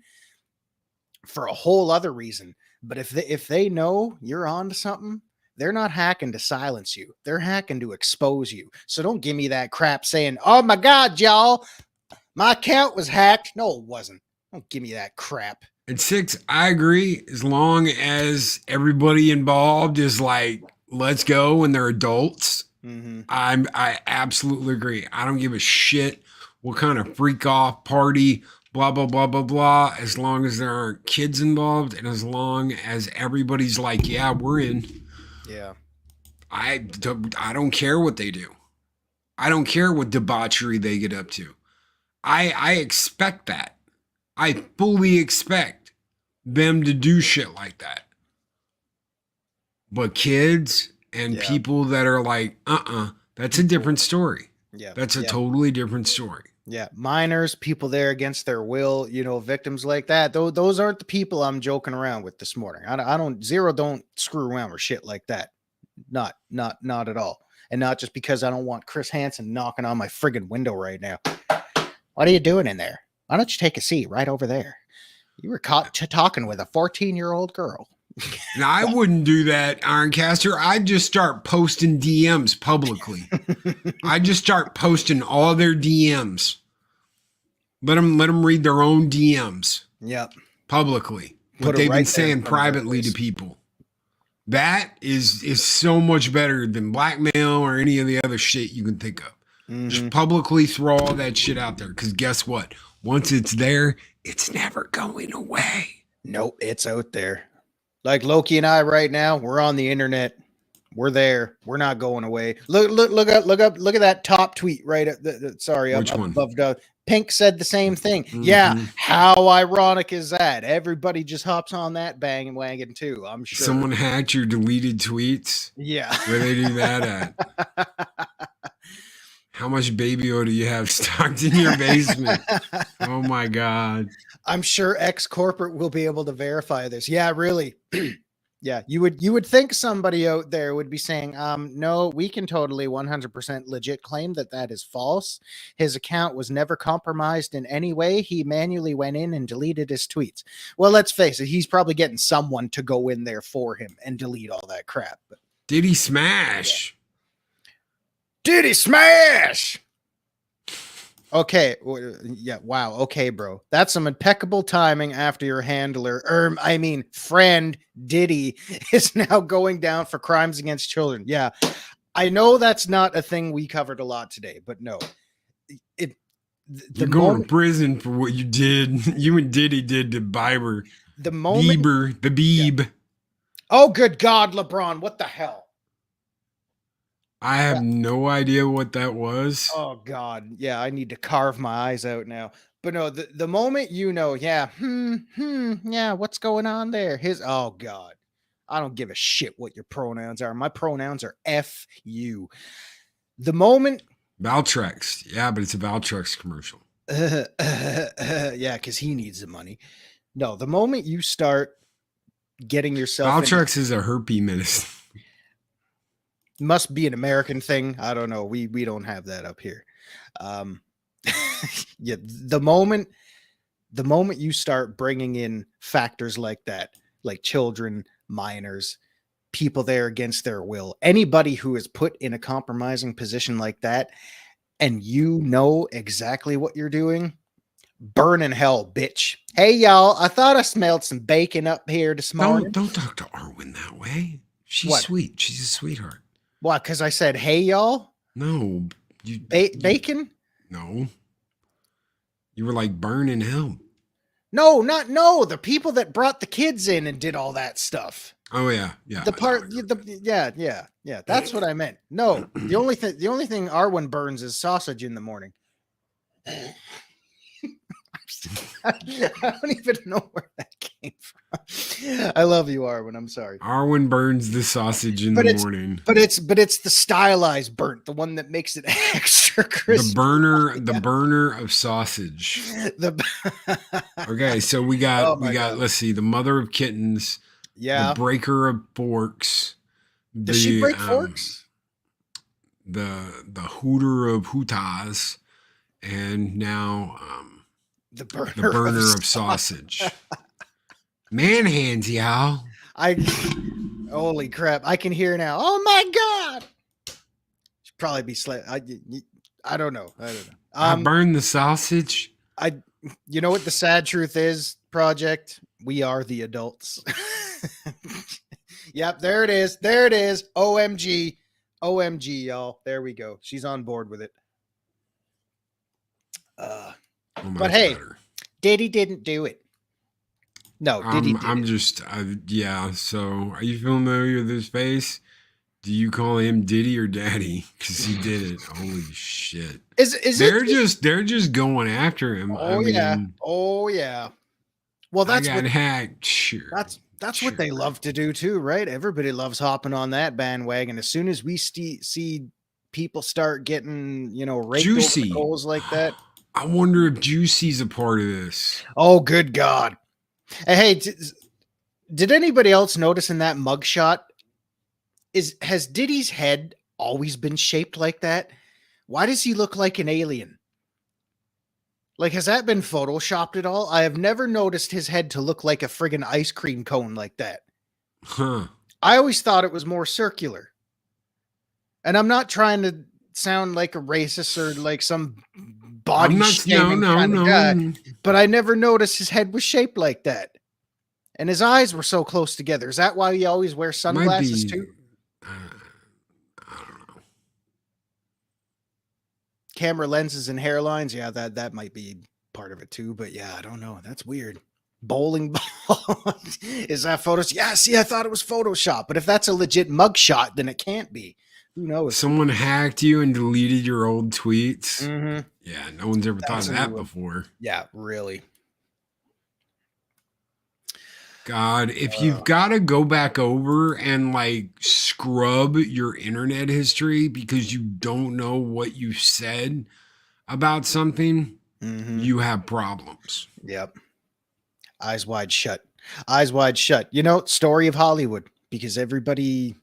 [SPEAKER 1] for a whole other reason. But if they know you're on to something, they're not hacking to silence you. They're hacking to expose you. So don't give me that crap saying, oh my God, y'all, my account was hacked. No, it wasn't. Don't give me that crap.
[SPEAKER 4] And 6, I agree. As long as everybody involved is like, let's go, and they're adults.
[SPEAKER 1] Mm-hmm.
[SPEAKER 4] I absolutely agree. I don't give a shit what kind of freak off party, blah, blah, blah, blah, blah, as long as there aren't kids involved and as long as everybody's like, yeah, we're in.
[SPEAKER 1] Yeah.
[SPEAKER 4] I don't care what they do. I don't care what debauchery they get up to. I expect that. I fully expect them to do shit like that. But kids and people that are like, that's a different story.
[SPEAKER 1] Yeah.
[SPEAKER 4] That's a totally different story.
[SPEAKER 1] Yeah. Minors, people there against their will, victims like that. Those aren't the people I'm joking around with this morning. I don't screw around with shit like that. Not at all. And not just because I don't want Chris Hansen knocking on my friggin' window right now. What are you doing in there? Why don't you take a seat right over there? You were caught talking with a 14-year-old girl.
[SPEAKER 4] Now, I wouldn't do that, Ironcaster. I'd just start posting DMs publicly. I'd just start posting all their DMs. Let them read their own DMs.
[SPEAKER 1] Yep.
[SPEAKER 4] Publicly. What they've been saying privately to people. That is so much better than blackmail or any of the other shit you can think of. Mm-hmm. Just publicly throw all that shit out there. Because guess what? Once it's there, it's never going away.
[SPEAKER 1] Nope, it's out there. Like Loki and I right now, we're on the internet. We're there. We're not going away. Look at that top tweet right at
[SPEAKER 4] Which one?
[SPEAKER 1] Above. Pink said the same thing. Mm-hmm. Yeah, how ironic is that? Everybody just hops on that bandwagon too, I'm sure.
[SPEAKER 4] Someone hacked your deleted tweets?
[SPEAKER 1] Yeah.
[SPEAKER 4] Where they do that at? How much baby oil do you have stocked in your basement? Oh my God.
[SPEAKER 1] I'm sure ex-corporate will be able to verify this. Yeah, really. Yeah, you would think somebody out there would be saying, no, we can totally 100% legit claim that is false. His account was never compromised in any way. He manually went in and deleted his tweets. Well, let's face it, he's probably getting someone to go in there for him and delete all that crap. But,
[SPEAKER 4] Diddy smash.
[SPEAKER 1] Yeah. Diddy smash. Okay. Yeah. Wow. Okay, bro. That's some impeccable timing after your friend Diddy is now going down for crimes against children. Yeah. I know that's not a thing we covered a lot today, but no.
[SPEAKER 4] You're going to prison for what you did. You and Diddy did to Bieber.
[SPEAKER 1] The Beeb.
[SPEAKER 4] Yeah.
[SPEAKER 1] Oh, good God, LeBron. What the hell?
[SPEAKER 4] I have no idea what that was.
[SPEAKER 1] Oh God. Yeah. I need to carve my eyes out now, but no, the moment, yeah. Yeah. What's going on there? Oh God, I don't give a shit what your pronouns are. My pronouns are F you. The moment.
[SPEAKER 4] Valtrex. Yeah, but it's a Valtrex commercial.
[SPEAKER 1] Yeah. Cause he needs the money. No, the moment you start getting yourself.
[SPEAKER 4] Valtrex is a herpes medicine.
[SPEAKER 1] Must be an American thing. I don't know. We don't have that up here. Yeah, the moment you start bringing in factors like that, like children, minors, people there against their will, anybody who is put in a compromising position like that, and you know exactly what you're doing, burn in hell, bitch. Hey, y'all, I thought I smelled some bacon up here this morning.
[SPEAKER 4] Don't talk to Arwen that way. She's sweet. She's a sweetheart.
[SPEAKER 1] What? Because I said, hey, y'all?
[SPEAKER 4] No.
[SPEAKER 1] Bacon?
[SPEAKER 4] No. You were like, burn in hell.
[SPEAKER 1] No, the people that brought the kids in and did all that stuff.
[SPEAKER 4] Oh, yeah. Yeah.
[SPEAKER 1] Yeah. That's what I meant. No, the only thing Arwen burns is sausage in the morning. I don't even know where that came from. I love you, Arwen. I'm sorry.
[SPEAKER 4] Arwen burns the sausage in
[SPEAKER 1] But
[SPEAKER 4] the
[SPEAKER 1] it's-
[SPEAKER 4] morning.
[SPEAKER 1] But it's the stylized burnt, the one that makes it extra crispy.
[SPEAKER 4] The burner of sausage.
[SPEAKER 1] The
[SPEAKER 4] Okay, so we got
[SPEAKER 1] Oh my God.
[SPEAKER 4] let's see, the mother of kittens,
[SPEAKER 1] yeah.
[SPEAKER 4] the breaker of forks.
[SPEAKER 1] Does she break forks?
[SPEAKER 4] The hooter of hootas, and now
[SPEAKER 1] The burner,
[SPEAKER 4] the burner of sausage. Man hands, y'all.
[SPEAKER 1] Holy crap! I can hear now. Oh my God! Should probably be I don't know.
[SPEAKER 4] I burned the sausage.
[SPEAKER 1] You know what the sad truth is, Project? We are the adults. Yep, there it is. There it is. OMG. OMG, y'all. There we go. She's on board with it. But hey, Diddy didn't do it. No, Diddy did.
[SPEAKER 4] Yeah. So, are you familiar with his face? Do you call him Diddy or Daddy? Because he did it. Holy shit! They're just going after him.
[SPEAKER 1] Oh yeah. Oh yeah. Well, that's
[SPEAKER 4] I got hacked. Sure.
[SPEAKER 1] That's what they love to do too, right? Everybody loves hopping on that bandwagon. As soon as we see people start getting, raked
[SPEAKER 4] Juicy
[SPEAKER 1] over the coals like that.
[SPEAKER 4] I wonder if Juicy's a part of this.
[SPEAKER 1] Oh, good God. Hey, did anybody else notice in that mugshot? Has Diddy's head always been shaped like that? Why does he look like an alien? Like, has that been photoshopped at all? I have never noticed his head to look like a friggin' ice cream cone like that.
[SPEAKER 4] Huh.
[SPEAKER 1] I always thought it was more circular. And I'm not trying to sound like a racist or like some body shaming kind of guy, but I never noticed his head was shaped like that. And his eyes were so close together. Is that why he always wears sunglasses too?
[SPEAKER 4] I don't know.
[SPEAKER 1] Camera lenses and hairlines. Yeah, that might be part of it too. But yeah, I don't know. That's weird. Bowling ball. Is that photos? Yeah, see, I thought it was Photoshop. But if that's a legit mugshot, then it can't be. Who knows?
[SPEAKER 4] Someone hacked you and deleted your old tweets.
[SPEAKER 1] Mm-hmm.
[SPEAKER 4] Yeah, no one's ever thought of that before.
[SPEAKER 1] Yeah, really.
[SPEAKER 4] God, if you've got to go back over and like scrub your internet history because you don't know what you said about something, you have problems.
[SPEAKER 1] Yep. Eyes wide shut. Eyes wide shut. Story of Hollywood, because everybody,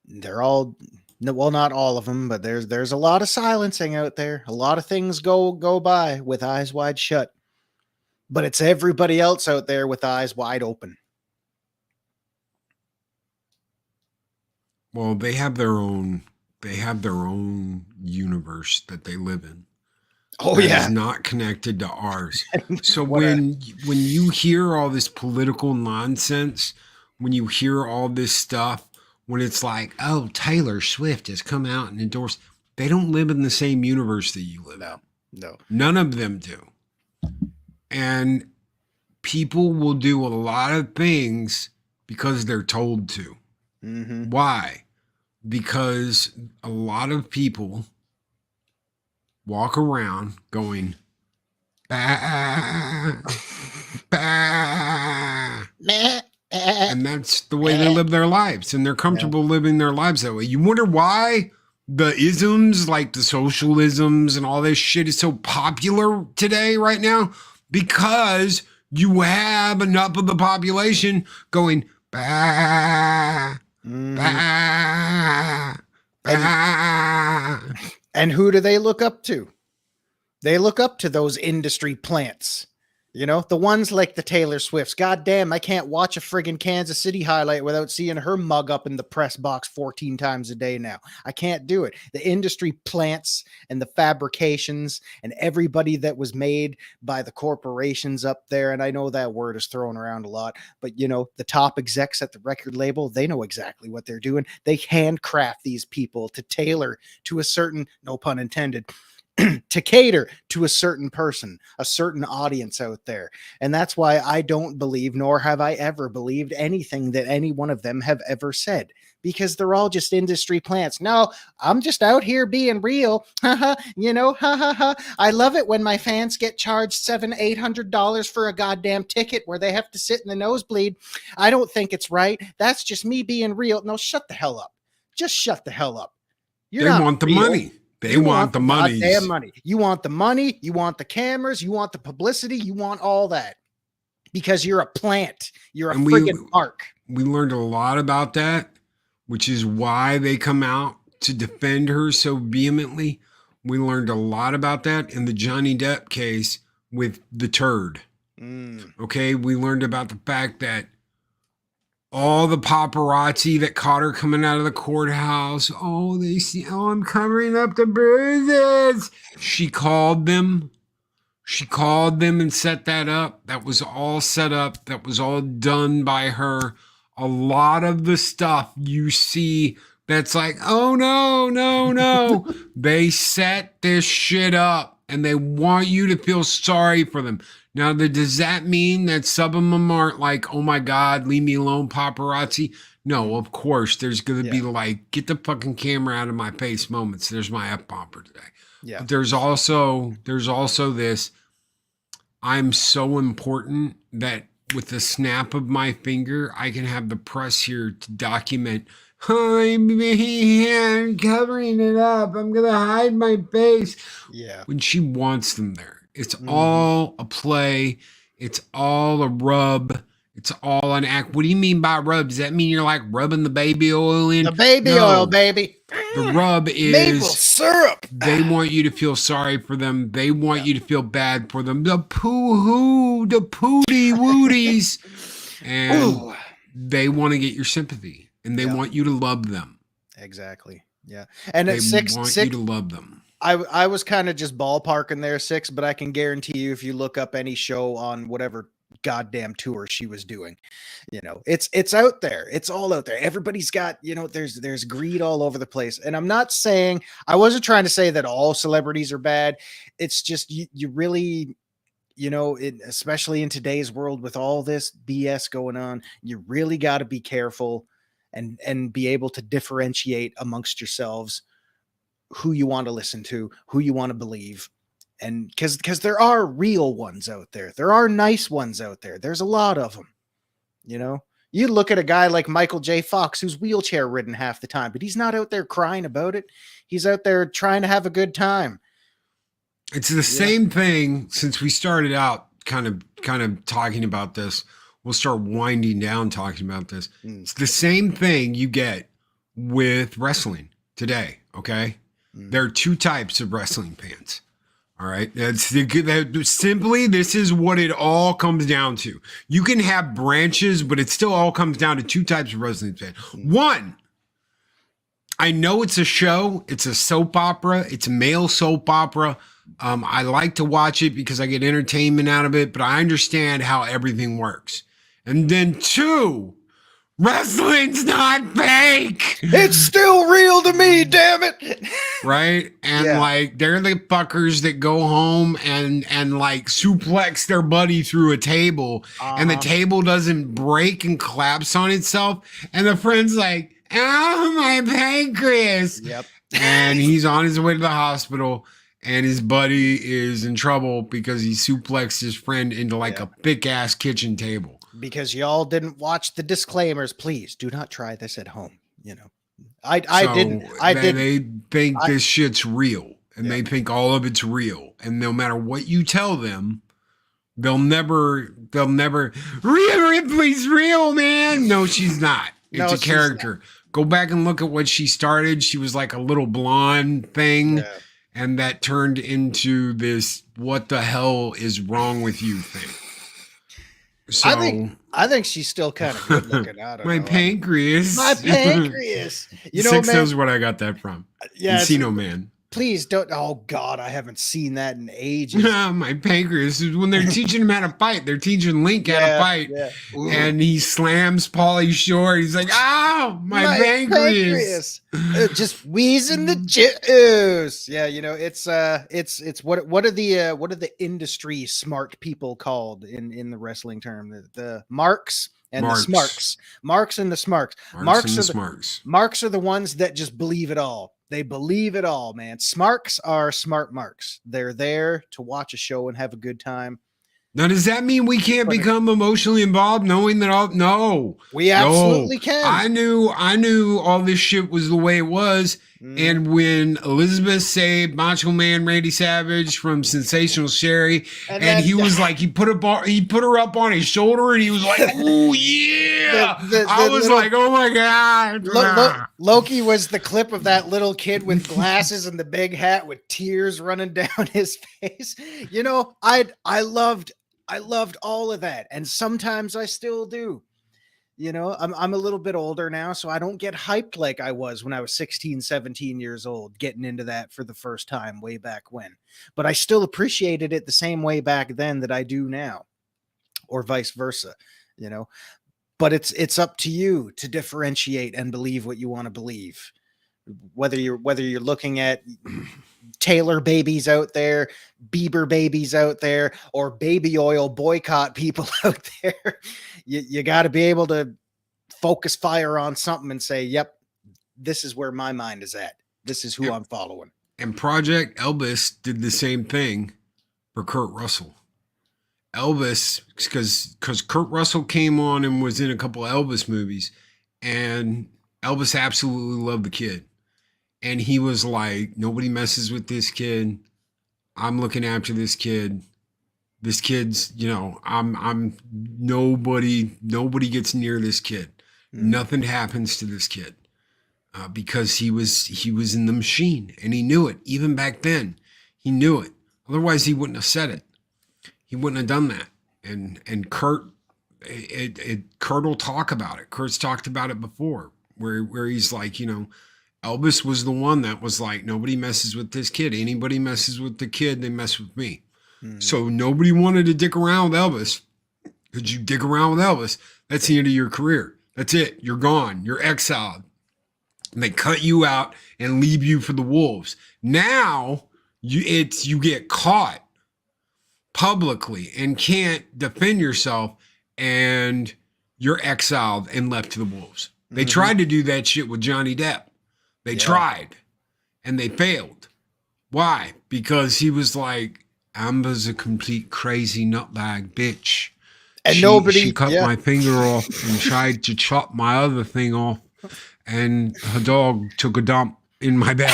[SPEAKER 1] they're all, well, not all of them, but there's a lot of silencing out there. A lot of things go by with eyes wide shut. But it's everybody else out there with eyes wide open.
[SPEAKER 4] Well, they have their own universe that they live in.
[SPEAKER 1] Oh
[SPEAKER 4] that
[SPEAKER 1] yeah.
[SPEAKER 4] is not connected to ours. So when you hear all this political nonsense, when you hear all this stuff, when it's like, oh, Taylor Swift has come out and endorsed, they don't live in the same universe that you live in.
[SPEAKER 1] No.
[SPEAKER 4] None of them do. And people will do a lot of things because they're told to.
[SPEAKER 1] Mm-hmm.
[SPEAKER 4] Why? Because a lot of people walk around going, bah, bah. And that's the way they live their lives. And they're comfortable living their lives that way. You wonder why the isms, like the socialisms and all this shit, is so popular today, right now? Because you have enough of the population going, bah, bah, bah.
[SPEAKER 1] And who do they look up to? They look up to those industry plants. The ones like the Taylor Swifts. God damn, I can't watch a friggin' Kansas City highlight without seeing her mug up in the press box 14 times a day now. I can't do it. The industry plants and the fabrications and everybody that was made by the corporations up there. And I know that word is thrown around a lot, but the top execs at the record label, they know exactly what they're doing. They handcraft these people to tailor to a certain, no pun intended, to cater to a certain person, a certain audience out there. And that's why I don't believe, nor have I ever believed anything that any one of them have ever said, because they're all just industry plants. No, I'm just out here being real. You know, I love it when my fans get charged $700-800 for a goddamn ticket where they have to sit in the nosebleed. I don't think it's right. That's just me being real. No, shut the hell up. Just shut the hell up.
[SPEAKER 4] They want the money. They want the money.
[SPEAKER 1] Damn money. You want the money. You want the cameras. You want the publicity. You want all that because you're a plant. You're a friggin' mark.
[SPEAKER 4] We learned a lot about that, which is why they come out to defend her so vehemently. We learned a lot about that in the Johnny Depp case with the turd. Okay, we learned about the fact that all the paparazzi that caught her coming out of the courthouse, they see, I'm covering up the bruises. She called them and set that up. That was all set up. That was all done by her. A lot of the stuff you see that's like, oh no. They set this shit up and they want you to feel sorry for them. Now, does that mean that some of them aren't like, oh my God, leave me alone, paparazzi? No, of course, there's going to be like, get the fucking camera out of my face moments. There's my F-bomb for today.
[SPEAKER 1] Yeah.
[SPEAKER 4] But there's also this, I'm so important that with the snap of my finger, I can have the press here to document, I'm covering it up. I'm going to hide my face.
[SPEAKER 1] Yeah.
[SPEAKER 4] When she wants them there. It's all a play. It's all a rub. It's all an act. What do you mean by rub? Does that mean you're like rubbing the baby oil in?
[SPEAKER 1] The baby oil, baby.
[SPEAKER 4] The rub is
[SPEAKER 1] maple syrup.
[SPEAKER 4] They want you to feel sorry for them. They want you to feel bad for them. The poo-hoo, the pooty woodies. And they want to get your sympathy. And they want you to love them.
[SPEAKER 1] Exactly. Yeah. And
[SPEAKER 4] they
[SPEAKER 1] at six,
[SPEAKER 4] want you to love them.
[SPEAKER 1] I was kind of just ballparking there 6, but I can guarantee you if you look up any show on whatever goddamn tour she was doing, you know, it's out there. It's all out there. Everybody's got, you know, there's greed all over the place. And I'm not saying, I wasn't trying to say that all celebrities are bad. It's just you really, you know, especially in today's world with all this BS going on, you really got to be careful and be able to differentiate amongst yourselves who you want to listen to, who you want to believe. And because there are real ones out there. There are nice ones out there. There's a lot of them. You know, you look at a guy like Michael J. Fox, who's wheelchair ridden half the time, but he's not out there crying about it. He's out there trying to have a good time.
[SPEAKER 4] It's the same thing since we started out kind of talking about this. We'll start winding down talking about this. It's the same thing you get with wrestling today. Okay. There are 2 types of wrestling fans. All right. Simply, this is what it all comes down to. You can have branches, but it still all comes down to 2 types of wrestling fans. 1, I know it's a show. It's a soap opera. It's a male soap opera. I like to watch it because I get entertainment out of it, but I understand how everything works. And then 2, wrestling's not fake.
[SPEAKER 1] It's still real to me, damn it.
[SPEAKER 4] Right? And like they're the fuckers that go home and like suplex their buddy through a table and the table doesn't break and collapse on itself. And the friend's like, oh, my pancreas.
[SPEAKER 1] Yep.
[SPEAKER 4] And he's on his way to the hospital and his buddy is in trouble because he suplexed his friend into like a thick ass kitchen table.
[SPEAKER 1] Because y'all didn't watch the disclaimers, please do not try this at home. You know, I didn't.
[SPEAKER 4] They think this shit's real, and they think all of it's real. And no matter what you tell them, they'll never. Rhea Ripley's real, man. No, she's not. It's a character. Go back and look at what she started. She was like a little blonde thing, and that turned into this "what the hell is wrong with you" thing. So,
[SPEAKER 1] I think she's still kind of good looking. I don't know.
[SPEAKER 4] Pancreas.
[SPEAKER 1] My pancreas. You know,
[SPEAKER 4] Six
[SPEAKER 1] man,
[SPEAKER 4] knows where I got that from.
[SPEAKER 1] Yeah,
[SPEAKER 4] Encino Man.
[SPEAKER 1] Please don't. Oh God, I haven't seen that in ages.
[SPEAKER 4] My pancreas. When they're teaching him how to fight, they're teaching Link how to fight,
[SPEAKER 1] Ooh.
[SPEAKER 4] and he slams Pauly short. He's like, "Ow, my pancreas!"
[SPEAKER 1] Just wheezing the juice. Yeah, you know, it's what are the industry smart people called in the wrestling term? The marks and the smarks. Marks and the smarks. Marks are the ones that just believe it all. They believe it all, man. Smarks are smart marks. They're there to watch a show and have a good time.
[SPEAKER 4] Now, does that mean we can't become emotionally involved knowing that all? No.
[SPEAKER 1] We absolutely can.
[SPEAKER 4] I knew all this shit was the way it was. And when Elizabeth saved Macho Man Randy Savage from Sensational Sherry, and he was like, he put her up on his shoulder, and he was like, "Oh yeah!" I was like, "Oh my god!"
[SPEAKER 1] Loki was the clip of that little kid with glasses and the big hat with tears running down his face. You know, I loved all of that, and sometimes I still do. You know, I'm a little bit older now, so I don't get hyped like I was when I was 16, 17 years old, getting into that for the first time way back when. But I still appreciated it the same way back then that I do now, or vice versa, you know. But it's up to you to differentiate and believe what you want to believe. Whether you're looking at Taylor babies out there, Bieber babies out there, or baby oil boycott people out there, you got to be able to focus fire on something and say, yep, this is where my mind is at. This is who I'm following.
[SPEAKER 4] And Project Elvis did the same thing for Kurt Russell. Elvis, because Kurt Russell came on and was in a couple of Elvis movies, and Elvis absolutely loved the kid. And he was like, nobody messes with this kid. I'm looking after this kid. This kid's, you know, I'm nobody gets near this kid. Nothing happens to this kid. Because he was in the machine, and he knew it. Even back then, he knew it. Otherwise, he wouldn't have said it. He wouldn't have done that. And Kurt will talk about it. Kurt's talked about it before, where he's like, you know, Elvis was the one that was like, nobody messes with this kid. Anybody messes with the kid, they mess with me. So nobody wanted to dick around with Elvis. Because you dick around with Elvis, that's the end of your career. That's it. You're gone. You're exiled. And they cut you out and leave you for the wolves. Now you get caught publicly and can't defend yourself, and you're exiled and left to the wolves. They tried to do that shit with Johnny Depp. They tried, and they failed. Why? Because he was like, Amber's a complete crazy nutbag bitch.
[SPEAKER 1] And
[SPEAKER 4] she cut my finger off and tried to chop my other thing off, and her dog took a dump in my bed.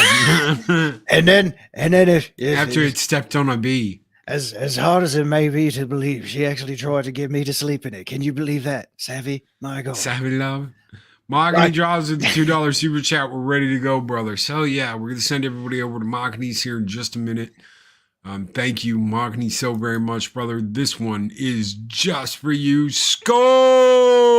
[SPEAKER 1] and then
[SPEAKER 4] after it stepped on a bee.
[SPEAKER 1] As hard as it may be to believe, she actually tried to get me to sleep in it. Can you believe that, Savvy? My God.
[SPEAKER 4] Savvy love. Mahogany Jaws with the $2 super chat. We're ready to go, brother. So yeah, we're gonna send everybody over to Mahogany's here in just a minute. Thank you, Mahogany, so very much, brother. This one is just for you. Skull!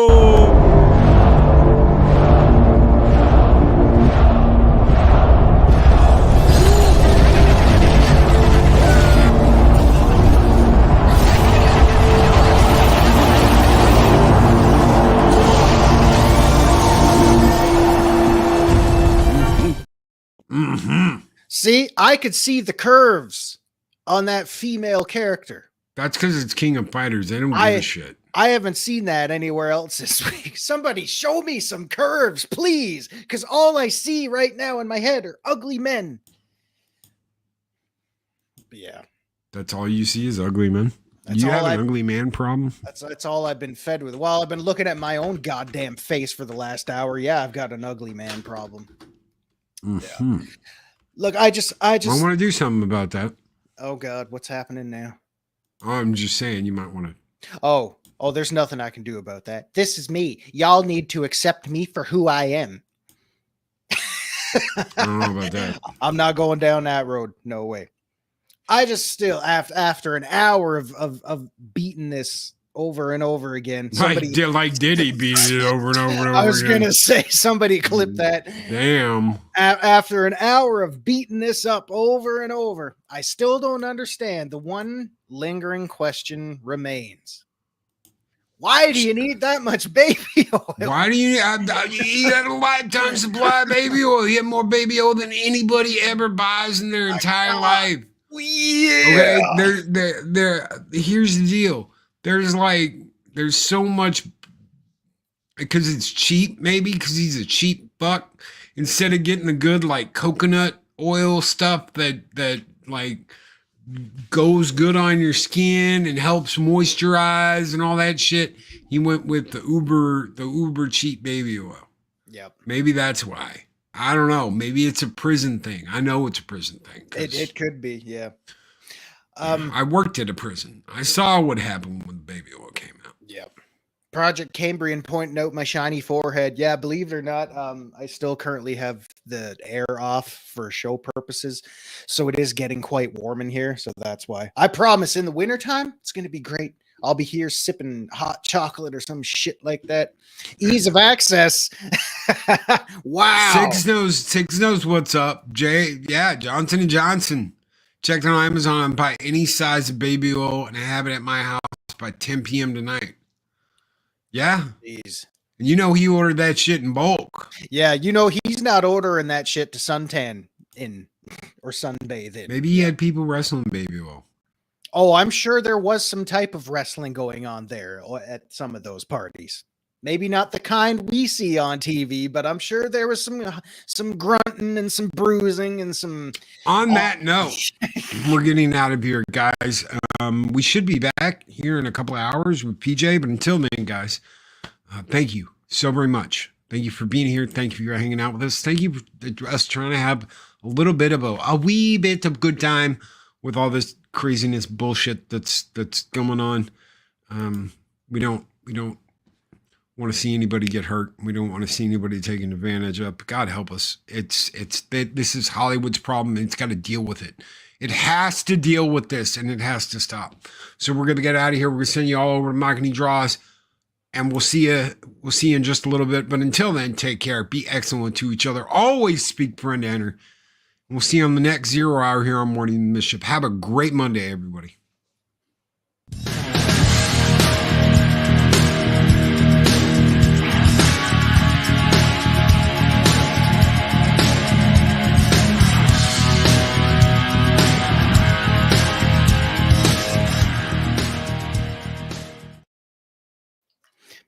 [SPEAKER 1] See, I could see the curves on that female character.
[SPEAKER 4] That's because it's King of Fighters. They don't give a shit.
[SPEAKER 1] I haven't seen that anywhere else this week. Somebody show me some curves, please. Because all I see right now in my head are ugly men. But yeah.
[SPEAKER 4] That's all you see is ugly men?
[SPEAKER 1] That's
[SPEAKER 4] you have an ugly man problem?
[SPEAKER 1] That's all I've been fed with. Well, I've been looking at my own goddamn face for the last hour. Yeah, I've got an ugly man problem.
[SPEAKER 4] Mm-hmm.
[SPEAKER 1] Yeah. Look, I want
[SPEAKER 4] to do something about that.
[SPEAKER 1] Oh God, what's happening now?
[SPEAKER 4] Oh, I'm just saying you might want to.
[SPEAKER 1] Oh, there's nothing I can do about that. This is me. Y'all need to accept me for who I am.
[SPEAKER 4] I don't know about that.
[SPEAKER 1] I'm not going down that road. No way. I just still after an hour of beating this over and over again.
[SPEAKER 4] Like Diddy beating it over and over and over
[SPEAKER 1] I was
[SPEAKER 4] again.
[SPEAKER 1] gonna say somebody clipped that.
[SPEAKER 4] Damn.
[SPEAKER 1] After an hour of beating this up over and over, I still don't understand. The one lingering question remains. Why do you need that much baby oil?
[SPEAKER 4] Why do you eat at a lifetime supply of baby oil? You have more baby oil than anybody ever buys in their entire life.
[SPEAKER 1] Yeah.
[SPEAKER 4] Okay, here's the deal. There's so much, because it's cheap, maybe because he's a cheap buck. Instead of getting the good like coconut oil stuff that like goes good on your skin and helps moisturize and all that shit, he went with the uber cheap baby oil.
[SPEAKER 1] Yep.
[SPEAKER 4] Maybe that's why. I don't know. Maybe it's a prison thing. I know it's a prison thing.
[SPEAKER 1] It could be, yeah.
[SPEAKER 4] I worked at a prison. I saw what happened when baby oil came out.
[SPEAKER 1] Yeah. Project Cambrian pointing out my shiny forehead. Yeah, believe it or not, I still currently have the air off for show purposes. So it is getting quite warm in here. So that's why. I promise in the wintertime, it's going to be great. I'll be here sipping hot chocolate or some shit like that. Ease of access. Wow.
[SPEAKER 4] Six knows what's up. Johnson & Johnson. Checked on Amazon and buy any size of baby oil and have it at my house by 10 p.m. tonight. Yeah.
[SPEAKER 1] Jeez.
[SPEAKER 4] And you know he ordered that shit in bulk.
[SPEAKER 1] Yeah, you know he's not ordering that shit to suntan in or sunbathe in.
[SPEAKER 4] Maybe he had people wrestling baby oil.
[SPEAKER 1] Oh, I'm sure there was some type of wrestling going on there at some of those parties. Maybe not the kind we see on TV, but I'm sure there was some grunting and some bruising and some.
[SPEAKER 4] On that note, we're getting out of here, guys. We should be back here in a couple of hours with PJ, but until then, guys, thank you so very much. Thank you for being here. Thank you for hanging out with us. Thank you for us trying to have a little bit of a wee bit of good time with all this craziness bullshit that's going on. We don't want to see anybody get hurt. We don't want to see anybody taken advantage of. God help us. This is Hollywood's problem. And it's got to deal with it. It has to deal with this, and it has to stop. So we're going to get out of here. We're going to send you all over to Mockney Draws, and we'll see you in just a little bit. But until then, take care. Be excellent to each other. Always speak friend to enter. We'll see you on the next Zero Hour here on Morning of Mischief. Have a great Monday, everybody.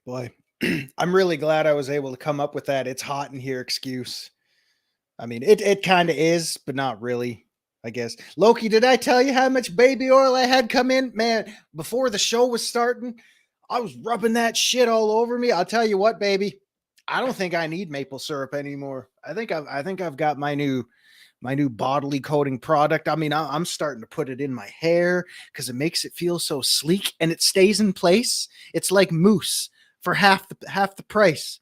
[SPEAKER 1] Boy, I'm really glad I was able to come up with that "it's hot in here" excuse. I mean, it kind of is, but not really, I guess. Loki, did I tell you how much baby oil I had come in? Man, before the show was starting, I was rubbing that shit all over me. I'll tell you what, baby, I don't think I need maple syrup anymore. I think I've got my new bodily coating product. I mean, I'm starting to put it in my hair because it makes it feel so sleek and it stays in place. It's like mousse for half the price.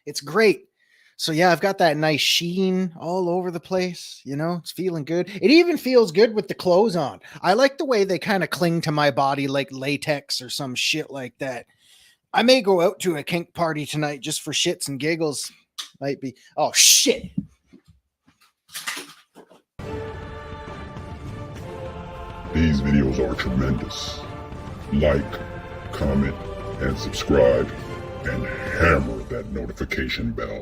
[SPEAKER 1] It's great. So yeah, I've got that nice sheen all over the place. You know, it's feeling good. It even feels good with the clothes on. I like the way they kind of cling to my body like latex or some shit like that. I may go out to a kink party tonight just for shits and giggles. Might be. Oh shit.
[SPEAKER 5] These videos are tremendous. Like, comment, and subscribe, and hammer that notification bell.